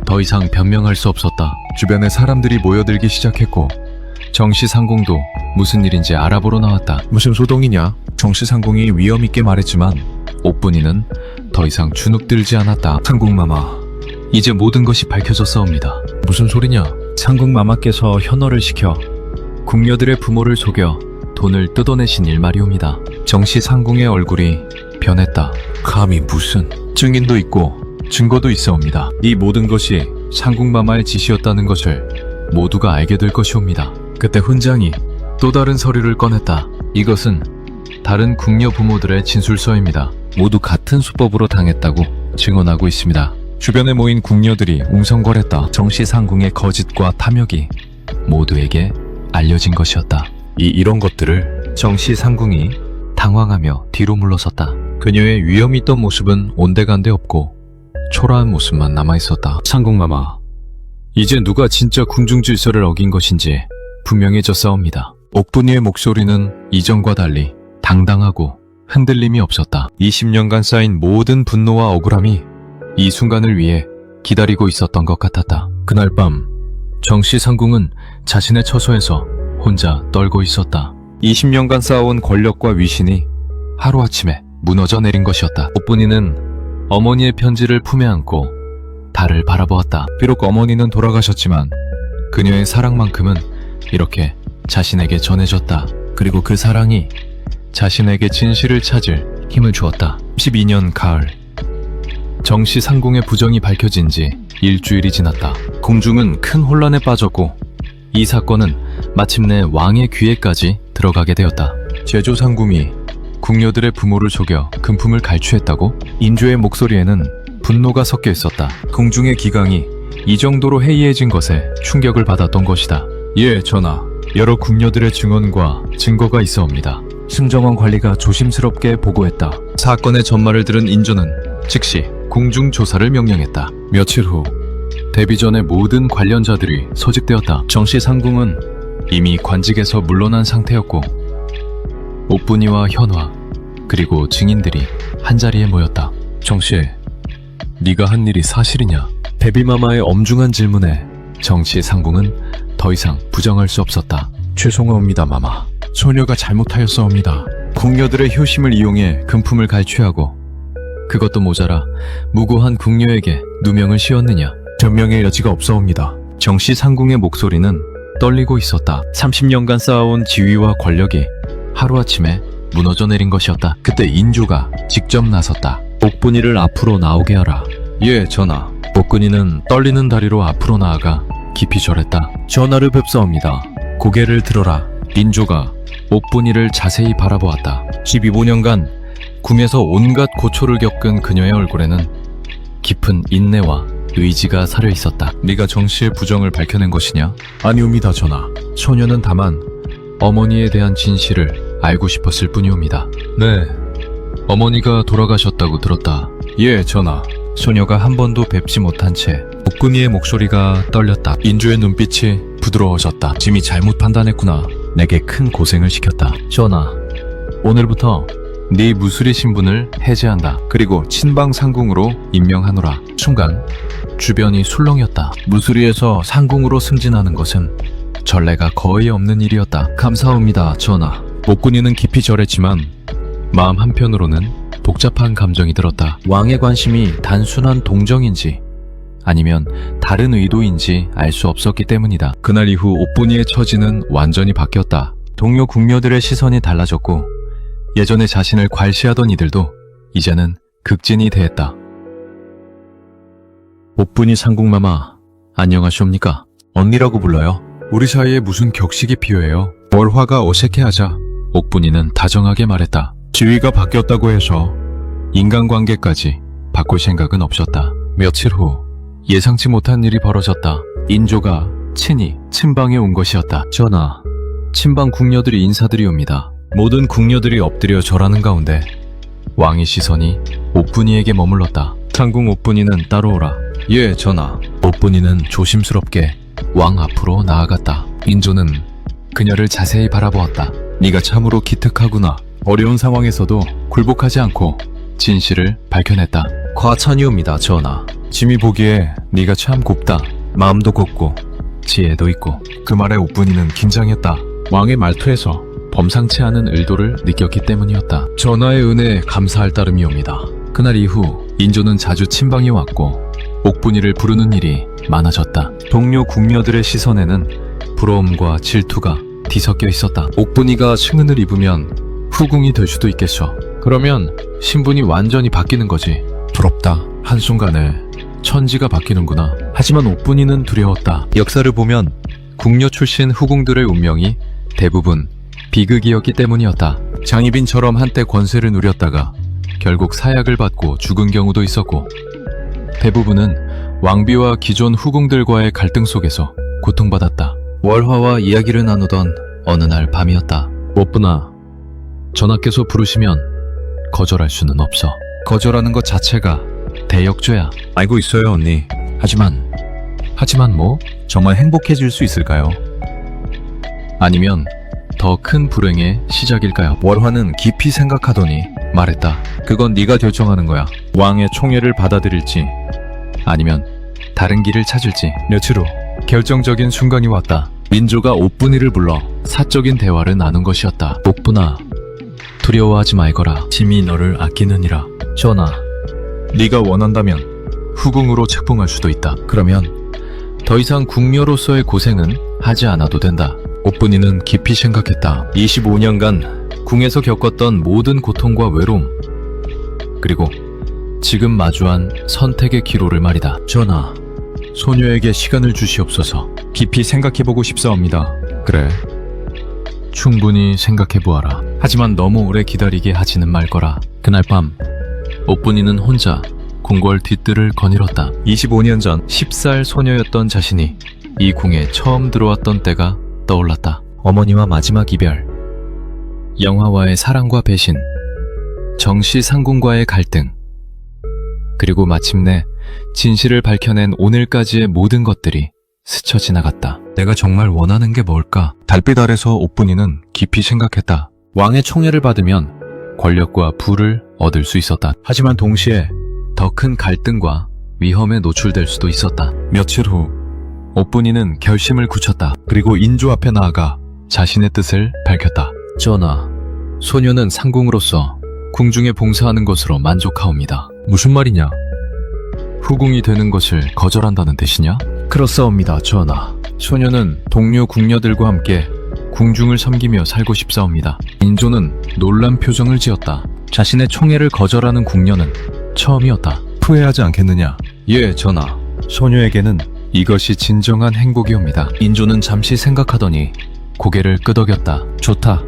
더 이상 변명할 수 없었다. 주변에 사람들이 모여들기 시작했고 정씨 상궁도 무슨 일인지 알아보러 나왔다. 무슨 소동이냐? 정씨 상궁이 위험 있게 말했지만 옥분이는 더 이상 주눅들지 않았다. 상궁마마, 이제 모든 것이 밝혀졌사옵니다. 무슨 소리냐? 상궁마마께서 현어를 시켜 궁녀들의 부모를 속여 돈을 뜯어내신 일 말이옵니다. 정씨 상궁의 얼굴이 변했다. 감히 무슨 증인도 있고 증거도 있사옵니다. 이 모든 것이 상궁마마의 짓이었다는 것을 모두가 알게 될 것이옵니다. 그때 훈장이 또 다른 서류를 꺼냈다. 이것은 다른 궁녀 부모들의 진술서입니다. 모두 같은 수법으로 당했다고 증언하고 있습니다. 주변에 모인 궁녀들이 웅성거렸다. 정씨 상궁의 거짓과 탐욕이 모두에게 알려진 것이었다. 이런 것들을 정씨 상궁이 당황하며 뒤로 물러섰다. 그녀의 위험 있던 모습은 온데간데 없고 초라한 모습만 남아있었다. 상궁마마, 이제 누가 진짜 궁중 질서를 어긴 것인지 분명해졌사옵니다. 옥분이의 목소리는 이전과 달리 당당하고 흔들림이 없었다. 20년간 쌓인 모든 분노와 억울함이 이 순간을 위해 기다리고 있었던 것 같았다. 그날 밤 정씨 상궁은 자신의 처소에서 혼자 떨고 있었다. 20년간 쌓아온 권력과 위신이 하루아침에 무너져 내린 것이었다. 옥분이는 어머니의 편지를 품에 안고 달을 바라보았다. 비록 어머니는 돌아가셨지만 그녀의 사랑만큼은 이렇게 자신에게 전해졌다. 그리고 그 사랑이 자신에게 진실을 찾을 힘을 주었다. 12년 가을, 정씨 상궁의 부정이 밝혀진 지 일주일이 지났다. 궁중은 큰 혼란에 빠졌고 이 사건은 마침내 왕의 귀에까지 들어가게 되었다. 제조 상궁이 궁녀들의 부모를 속여 금품을 갈취했다고? 인조의 목소리에는 분노가 섞여 있었다. 궁중의 기강이 이 정도로 해이해진 것에 충격을 받았던 것이다. 예, 전하. 여러 궁녀들의 증언과 증거가 있어옵니다. 승정원 관리가 조심스럽게 보고했다. 사건의 전말을 들은 인조는 즉시 궁중 조사를 명령했다. 며칠 후 데뷔 전의 모든 관련자들이 소집되었다. 정씨 상궁은 이미 관직에서 물러난 상태였고 옥분이와 현화 그리고 증인들이 한자리에 모였다. 정씨, 네가 한 일이 사실이냐? 데뷔마마의 엄중한 질문에 정씨 상궁은 더 이상 부정할 수 없었다. 죄송합니다, 마마. 소녀가 잘못하였사옵니다. 궁녀들의 효심을 이용해 금품을 갈취하고 그것도 모자라 무고한 궁녀에게 누명을 씌웠느냐? 변명의 여지가 없사옵니다. 정씨 상궁의 목소리는 떨리고 있었다. 30년간 쌓아온 지위와 권력이 하루아침에 무너져 내린 것이었다. 그때 인조가 직접 나섰다. 옥분이를 앞으로 나오게 하라. 예, 전하. 옥근이는 떨리는 다리로 앞으로 나아가 깊이 절했다. 전하를 뵙사옵니다. 고개를 들어라. 인조가 옥분이를 자세히 바라보았다. 12년간 궁에서 온갖 고초를 겪은 그녀의 얼굴에는 깊은 인내와 의지가 살여 있었다. 네가 정씨의 부정을 밝혀낸 것이냐? 아니옵니다, 전하. 소녀는 다만 어머니에 대한 진실을 알고 싶었을 뿐이옵니다. 네, 어머니가 돌아가셨다고 들었다. 예, 전하. 소녀가 한 번도 뵙지 못한 채 옥근이의 목소리가 떨렸다. 인조의 눈빛이 부드러워졌다. 짐이 잘못 판단했구나. 내게 큰 고생을 시켰다. 전하, 오늘부터 네 무술의 신분을 해제한다. 그리고 친방 상궁으로 임명하노라. 순간 주변이 술렁였다. 무술위에서 상궁으로 승진하는 것은 전례가 거의 없는 일이었다. 감사합니다, 전하. 옥군이는 깊이 절했지만 마음 한편으로는 복잡한 감정이 들었다. 왕의 관심이 단순한 동정인지 아니면 다른 의도인지 알 수 없었기 때문이다. 그날 이후 옥분이의 처지는 완전히 바뀌었다. 동료 궁녀들의 시선이 달라졌고 예전에 자신을 괄시하던 이들도 이제는 극진이 대했다. 옥분이 상궁마마, 안녕하시옵니까? 언니라고 불러요. 우리 사이에 무슨 격식이 필요해요? 월화가 어색해하자 옥분이는 다정하게 말했다. 지위가 바뀌었다고 해서 인간관계까지 바꿀 생각은 없었다. 며칠 후 예상치 못한 일이 벌어졌다. 인조가 친히 친방에 온 것이었다. 전하, 친방 궁녀들이 인사드리옵니다. 모든 궁녀들이 엎드려 절하는 가운데 왕의 시선이 옥분이에게 머물렀다. 상궁 옥분이는 따라오라. 예, 전하. 옥분이는 조심스럽게 왕 앞으로 나아갔다. 인조는 그녀를 자세히 바라보았다. 네가 참으로 기특하구나. 어려운 상황에서도 굴복하지 않고 진실을 밝혀냈다. 과찬이옵니다, 전하. 짐이 보기에 네가 참 곱다. 마음도 곱고 지혜도 있고. 그 말에 옥분이는 긴장했다. 왕의 말투에서 범상치 않은 의도를 느꼈기 때문이었다. 전하의 은혜에 감사할 따름이옵니다. 그날 이후 인조는 자주 친방에 왔고 옥분이를 부르는 일이 많아졌다. 동료 궁녀들의 시선에는 부러움과 질투가 뒤섞여 있었다. 옥분이가 승은을 입으면 후궁이 될 수도 있겠어. 그러면 신분이 완전히 바뀌는 거지. 부럽다. 한순간에 천지가 바뀌는구나. 하지만 옥분이는 두려웠다. 역사를 보면 궁녀 출신 후궁들의 운명이 대부분 비극이었기 때문이었다. 장희빈처럼 한때 권세를 누렸다가 결국 사약을 받고 죽은 경우도 있었고, 대부분은 왕비와 기존 후궁들과의 갈등 속에서 고통받았다. 월화와 이야기를 나누던 어느 날 밤이었다. 옥분아, 전하께서 부르시면 거절할 수는 없어. 거절하는 것 자체가 대역죄야. 알고 있어요, 언니. 하지만 뭐? 정말 행복해질 수 있을까요? 아니면 더 큰 불행의 시작일까요? 월화는 깊이 생각하더니 말했다. 그건 네가 결정하는 거야. 왕의 총애를 받아들일지 아니면 다른 길을 찾을지. 며칠 후 결정적인 순간이 왔다. 민조가 옥분이를 불러 사적인 대화를 나눈 것이었다. 옥분아, 두려워하지 말거라. 짐이 너를 아끼느니라. 전하, 네가 원한다면 후궁으로 책봉할 수도 있다. 그러면 더 이상 궁녀로서의 고생은 하지 않아도 된다. 옥분이는 깊이 생각했다. 25년간 궁에서 겪었던 모든 고통과 외로움, 그리고 지금 마주한 선택의 기로를 말이다. 전하, 소녀에게 시간을 주시옵소서. 깊이 생각해보고 싶사옵니다. 그래, 충분히 생각해보아라. 하지만 너무 오래 기다리게 하지는 말거라. 그날 밤 옥분이는 혼자 궁궐 뒷뜰을 거닐었다. 25년 전 10살 소녀였던 자신이 이 궁에 처음 들어왔던 때가 떠올랐다. 어머니와 마지막 이별, 영화와의 사랑과 배신, 정씨 상궁과의 갈등, 그리고 마침내 진실을 밝혀낸 오늘까지의 모든 것들이 스쳐 지나갔다. 내가 정말 원하는 게 뭘까? 달빛 아래서 옥분이는 깊이 생각했다. 왕의 총애를 받으면 권력과 부를 얻을 수 있었다. 하지만 동시에 더 큰 갈등과 위험에 노출될 수도 있었다. 며칠 후 옥분이는 결심을 굳혔다. 그리고 인조 앞에 나아가 자신의 뜻을 밝혔다. 전하, 소녀는 상궁으로서 궁중에 봉사하는 것으로 만족하옵니다. 무슨 말이냐? 후궁이 되는 것을 거절한다는 뜻이냐? 그렇사옵니다, 전하. 소녀는 동료 궁녀들과 함께 궁중을 섬기며 살고 싶사옵니다. 인조는 놀란 표정을 지었다. 자신의 총애를 거절하는 궁녀는 처음이었다. 후회하지 않겠느냐? 예, 전하. 소녀에게는 이것이 진정한 행복이옵니다. 인조는 잠시 생각하더니 고개를 끄덕였다. 좋다.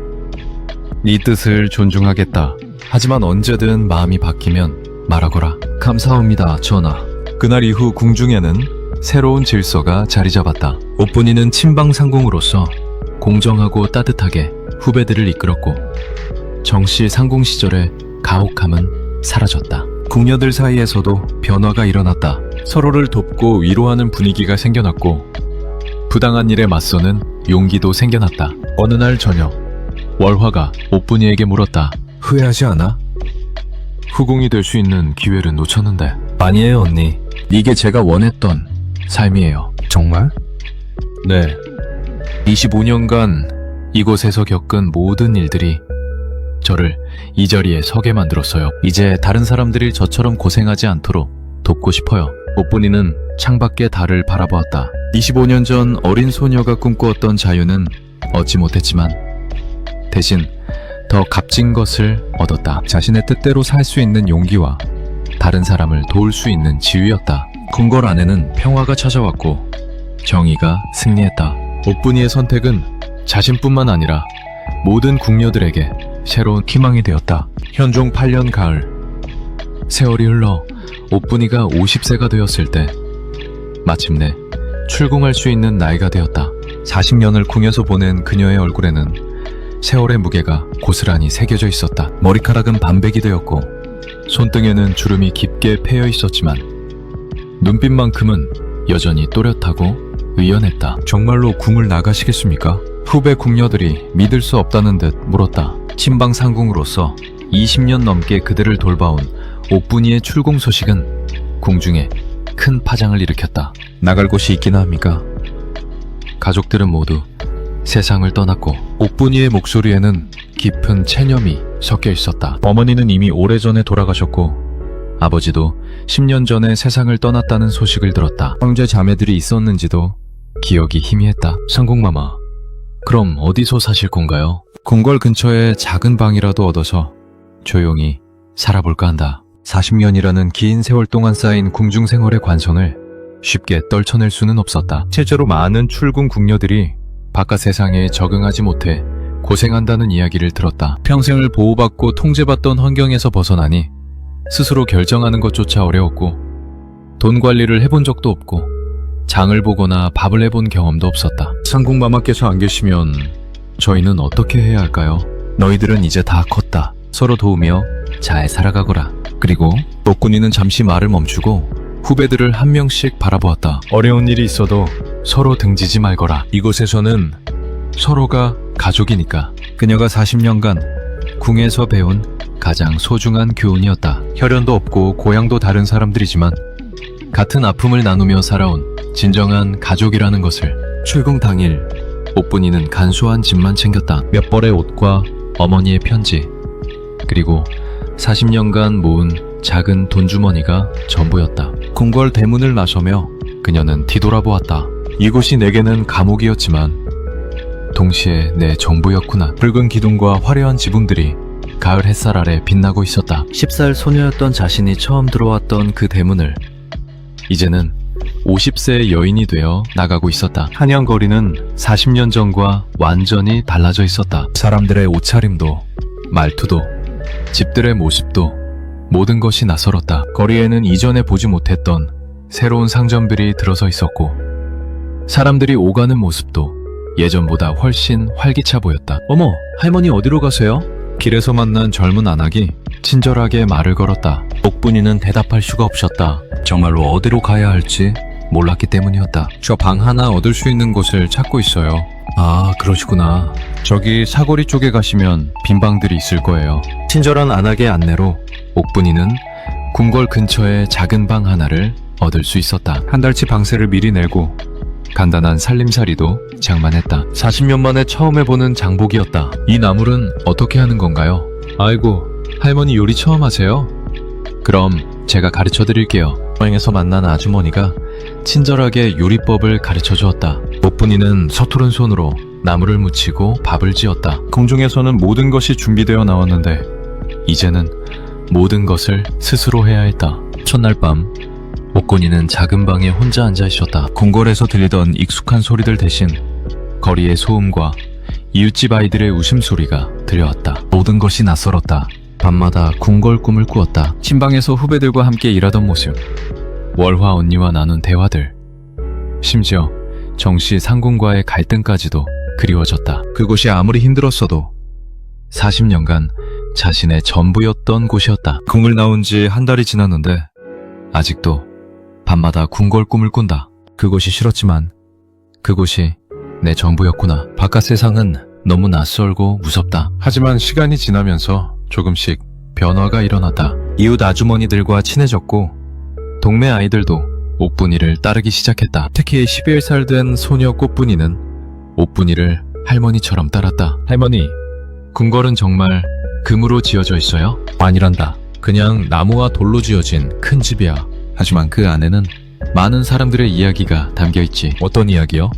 네 뜻을 존중하겠다. 하지만 언제든 마음이 바뀌면 말하거라. 감사합니다, 전하. 그날 이후 궁중에는 새로운 질서가 자리 잡았다. 옥분이는 친방상궁으로서 공정하고 따뜻하게 후배들을 이끌었고 정씨 상궁 시절의 가혹함은 사라졌다. 궁녀들 사이에서도 변화가 일어났다. 서로를 돕고 위로하는 분위기가 생겨났고 부당한 일에 맞서는 용기도 생겨났다. 어느 날 저녁 월화가 옥분이에게 물었다. 후회하지 않아? 후궁이 될 수 있는 기회를 놓쳤는데. 아니에요, 언니. 이게 제가 원했던 삶이에요. 정말? 네. 25년간 이곳에서 겪은 모든 일들이 저를 이 자리에 서게 만들었어요. 이제 다른 사람들이 저처럼 고생하지 않도록 돕고 싶어요. 옥분이는 창밖의 달을 바라보았다. 25년 전 어린 소녀가 꿈꾸었던 자유는 얻지 못했지만 대신 더 값진 것을 얻었다. 자신의 뜻대로 살 수 있는 용기와 다른 사람을 도울 수 있는 지위였다. 궁궐 안에는 평화가 찾아왔고 정의가 승리했다. 옥분이의 선택은 자신뿐만 아니라 모든 궁녀들에게 새로운 희망이 되었다. 현종 8년 가을 세월이 흘러 옥분이가 50세가 되었을 때 마침내 출궁할 수 있는 나이가 되었다. 40년을 궁에서 보낸 그녀의 얼굴에는 세월의 무게가 고스란히 새겨져 있었다. 머리카락은 반백이 되었고 손등에는 주름이 깊게 패여 있었지만 눈빛만큼은 여전히 또렷하고 의연했다. 정말로 궁을 나가시겠습니까? 후배 궁녀들이 믿을 수 없다는 듯 물었다. 친방 상궁으로서 20년 넘게 그들을 돌봐온 옥분이의 출궁 소식은 궁중에 큰 파장을 일으켰다. 나갈 곳이 있기나 합니까? 가족들은 모두 세상을 떠났고 옥분이의 목소리에는 깊은 체념이 섞여 있었다. 어머니는 이미 오래전에 돌아가셨고 아버지도 10년 전에 세상을 떠났다는 소식을 들었다. 형제 자매들이 있었는지도 기억이 희미했다. 상궁마마, 그럼 어디서 사실 건가요? 궁궐 근처에 작은 방이라도 얻어서 조용히 살아볼까 한다. 40년이라는 긴 세월 동안 쌓인 궁중 생활의 관성을 쉽게 떨쳐낼 수는 없었다. 실제로 많은 출궁 궁녀들이 바깥 세상에 적응하지 못해 고생한다는 이야기를 들었다. 평생을 보호받고 통제받던 환경에서 벗어나니 스스로 결정하는 것조차 어려웠고 돈 관리를 해본 적도 없고 장을 보거나 밥을 해본 경험도 없었다. 상궁마마께서 안 계시면 저희는 어떻게 해야 할까요? 너희들은 이제 다 컸다. 서로 도우며 잘 살아가거라. 그리고 옥군이는 잠시 말을 멈추고 후배들을 한 명씩 바라보았다. 어려운 일이 있어도 서로 등지지 말거라. 이곳에서는 서로가 가족이니까. 그녀가 40년간 궁에서 배운 가장 소중한 교훈이었다. 혈연도 없고 고향도 다른 사람들이지만 같은 아픔을 나누며 살아온 진정한 가족이라는 것을. 출궁 당일 옥분이는 간소한 짐만 챙겼다. 몇 벌의 옷과 어머니의 편지, 그리고 40년간 모은 작은 돈주머니가 전부였다. 궁궐 대문을 나서며 그녀는 뒤돌아보았다. 이곳이 내게는 감옥이었지만 동시에 내 정부였구나. 붉은 기둥과 화려한 지붕들이 가을 햇살 아래 빛나고 있었다. 10살 소녀였던 자신이 처음 들어왔던 그 대문을 이제는 50세의 여인이 되어 나가고 있었다. 한양거리는 40년 전과 완전히 달라져 있었다. 사람들의 옷차림도 말투도 집들의 모습도 모든 것이 낯설었다. 거리에는 이전에 보지 못했던 새로운 상점들이 들어서 있었고 사람들이 오가는 모습도 예전보다 훨씬 활기차 보였다. 어머, 할머니 어디로 가세요? 길에서 만난 젊은 안악이 친절하게 말을 걸었다. 옥분이는 대답할 수가 없었다. 정말로 어디로 가야 할지 몰랐기 때문이었다. 저 방 하나 얻을 수 있는 곳을 찾고 있어요. 아, 그러시구나. 저기 사거리 쪽에 가시면 빈 방들이 있을 거예요. 친절한 안악의 안내로 옥분이는 궁궐 근처의 작은 방 하나를 얻을 수 있었다. 한 달치 방세를 미리 내고 간단한 살림살이도 장만했다. 40년 만에 처음 해보는 장복이었다. 이 나물은 어떻게 하는 건가요? 아이고, 할머니 요리 처음 하세요? 그럼 제가 가르쳐 드릴게요. 여행에서 만난 아주머니가 친절하게 요리법을 가르쳐 주었다. 오뿐이는 서투른 손으로 나무를 묻히고 밥을 지었다. 궁중에서는 모든 것이 준비되어 나왔는데 이제는 모든 것을 스스로 해야 했다. 첫날 밤 옥군이는 작은 방에 혼자 앉아 있었다. 궁궐에서 들리던 익숙한 소리들 대신 거리의 소음과 이웃집 아이들의 웃음소리가 들려왔다. 모든 것이 낯설었다. 밤마다 궁궐 꿈을 꾸었다. 신방에서 후배들과 함께 일하던 모습, 월화 언니와 나눈 대화들, 심지어 정씨 상궁과의 갈등까지도 그리워졌다. 그곳이 아무리 힘들었어도 40년간 자신의 전부였던 곳이었다. 궁을 나온 지 한 달이 지났는데 아직도 밤마다 궁궐 꿈을 꾼다. 그곳이 싫었지만 그곳이 내 전부였구나. 바깥 세상은 너무 낯설고 무섭다. 하지만 시간이 지나면서 조금씩 변화가 일어났다. 이웃 아주머니들과 친해졌고 동네 아이들도 옥분이를 따르기 시작했다. 특히 11살 된 소녀 꽃분이는 옥분이를 할머니처럼 따랐다. 할머니, 궁궐은 정말 금으로 지어져 있어요? 아니란다. 그냥 나무와 돌로 지어진 큰 집이야. 하지만 그 안에는 많은 사람들의 이야기가 담겨있지. 어떤 이야기요?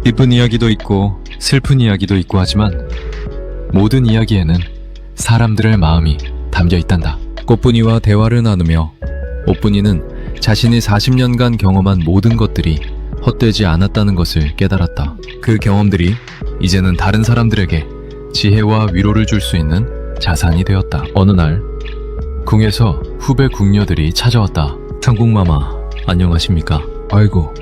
기쁜 이야기도 있고 슬픈 이야기도 있고 하지만 모든 이야기에는 사람들의 마음이 담겨있단다. 꽃분이와 대화를 나누며 옥분이는 자신이 40년간 경험한 모든 것들이 헛되지 않았다는 것을 깨달았다. 그 경험들이 이제는 다른 사람들에게 지혜와 위로를 줄 수 있는 자산이 되었다. 어느 날 궁에서 후배 궁녀들이 찾아왔다. 창궁마마, 안녕하십니까? 아이고,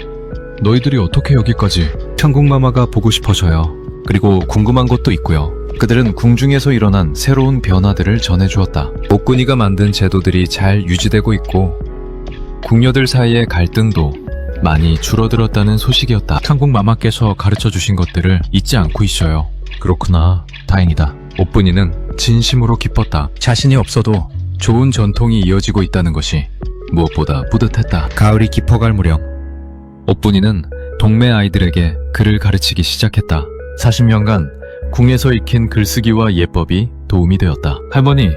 너희들이 어떻게 여기까지? 창궁마마가 보고 싶어서요. 그리고 궁금한 것도 있고요. 그들은 궁중에서 일어난 새로운 변화들을 전해주었다. 옥군이가 만든 제도들이 잘 유지되고 있고 궁녀들 사이의 갈등도 많이 줄어들었다는 소식이었다. 창궁마마께서 가르쳐주신 것들을 잊지 않고 있어요. 그렇구나. 다행이다. 옥분이는 진심으로 기뻤다. 자신이 없어도 좋은 전통이 이어지고 있다는 것이 무엇보다 뿌듯했다. 가을이 깊어갈 무렵 옥분이는 동네 아이들에게 글을 가르치기 시작했다. 40년간 궁에서 익힌 글쓰기와 예법이 도움이 되었다. 할머니,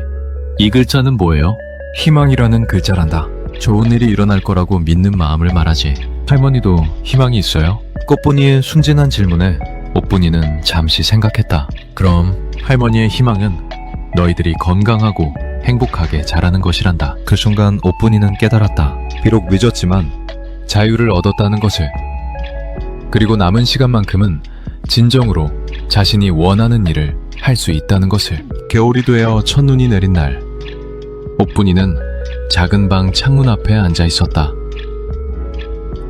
이 글자는 뭐예요? 희망이라는 글자란다. 좋은 일이 일어날 거라고 믿는 마음을 말하지. 할머니도 희망이 있어요? 꽃분이의 순진한 질문에 옥분이는 잠시 생각했다. 그럼 할머니의 희망은 너희들이 건강하고 행복하게 자라는 것이란다. 그 순간 옥분이는 깨달았다. 비록 늦었지만 자유를 얻었다는 것을. 그리고 남은 시간만큼은 진정으로 자신이 원하는 일을 할 수 있다는 것을. 겨울이 되어 첫눈이 내린 날 옥분이는 작은 방 창문 앞에 앉아 있었다.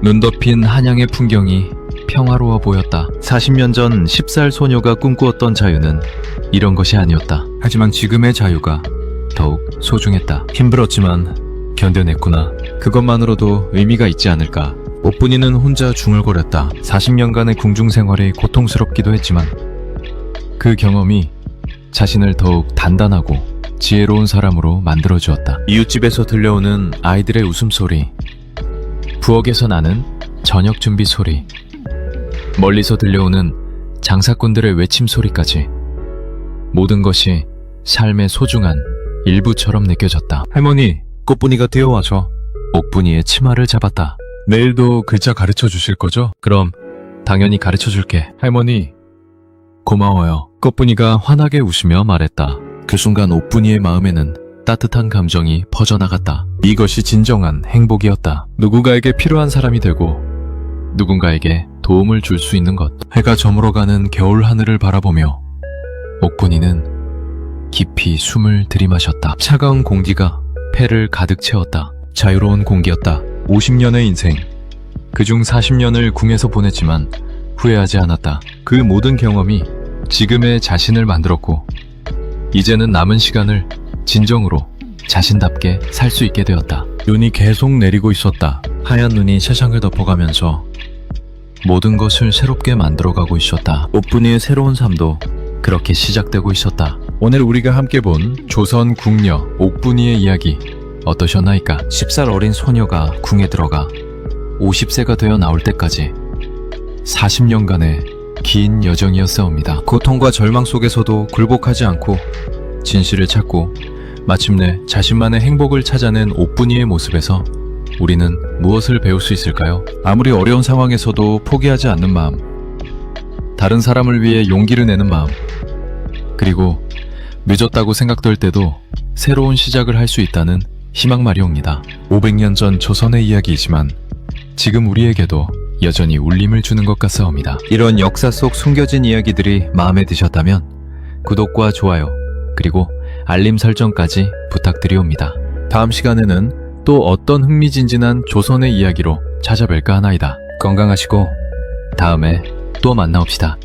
눈 덮인 한양의 풍경이 평화로워 보였다. 40년 전 10살 소녀가 꿈꾸었던 자유는 이런 것이 아니었다. 하지만 지금의 자유가 더욱 소중했다. 힘들었지만 견뎌냈구나. 그것만으로도 의미가 있지 않을까. 옥분이는 혼자 중얼거렸다. 40년간의 궁중 생활이 고통스럽기도 했지만 그 경험이 자신을 더욱 단단하고 지혜로운 사람으로 만들어주었다. 이웃집에서 들려오는 아이들의 웃음소리, 부엌에서 나는 저녁 준비 소리, 멀리서 들려오는 장사꾼들의 외침 소리까지 모든 것이 삶의 소중한 일부처럼 느껴졌다. 할머니, 꽃분이가 뛰어와서 옥분이의 치마를 잡았다. 내일도 글자 가르쳐 주실 거죠? 그럼 당연히 가르쳐 줄게. 할머니, 고마워요. 꽃분이가 환하게 웃으며 말했다. 그 순간 옥분이의 마음에는 따뜻한 감정이 퍼져나갔다. 이것이 진정한 행복이었다. 누군가에게 필요한 사람이 되고 누군가에게 도움을 줄 수 있는 것. 해가 저물어가는 겨울 하늘을 바라보며 옥분이는 깊이 숨을 들이마셨다. 차가운 공기가 폐를 가득 채웠다. 자유로운 공기였다. 50년의 인생, 그중 40년을 궁에서 보냈지만 후회하지 않았다. 그 모든 경험이 지금의 자신을 만들었고 이제는 남은 시간을 진정으로 자신답게 살 수 있게 되었다. 눈이 계속 내리고 있었다. 하얀 눈이 세상을 덮어가면서 모든 것을 새롭게 만들어가고 있었다. 옥분이의 새로운 삶도 그렇게 시작되고 있었다. 오늘 우리가 함께 본 조선 궁녀 옥분이의 이야기 어떠셨나이까? 10살 어린 소녀가 궁에 들어가 50세가 되어 나올 때까지 40년간의 긴 여정이었사옵니다. 고통과 절망 속에서도 굴복하지 않고 진실을 찾고 마침내 자신만의 행복을 찾아낸 옥분이의 모습에서 우리는 무엇을 배울 수 있을까요? 아무리 어려운 상황에서도 포기하지 않는 마음, 다른 사람을 위해 용기를 내는 마음, 그리고 늦었다고 생각될 때도 새로운 시작을 할 수 있다는 희망말이 옵니다. 500년 전 조선의 이야기이지만 지금 우리에게도 여전히 울림을 주는 것 같사옵니다. 이런 역사 속 숨겨진 이야기들이 마음에 드셨다면 구독과 좋아요, 그리고 알림 설정까지 부탁드리옵니다. 다음 시간에는 또 어떤 흥미진진한 조선의 이야기로 찾아뵐까 하나이다. 건강하시고 다음에 또 만나옵시다.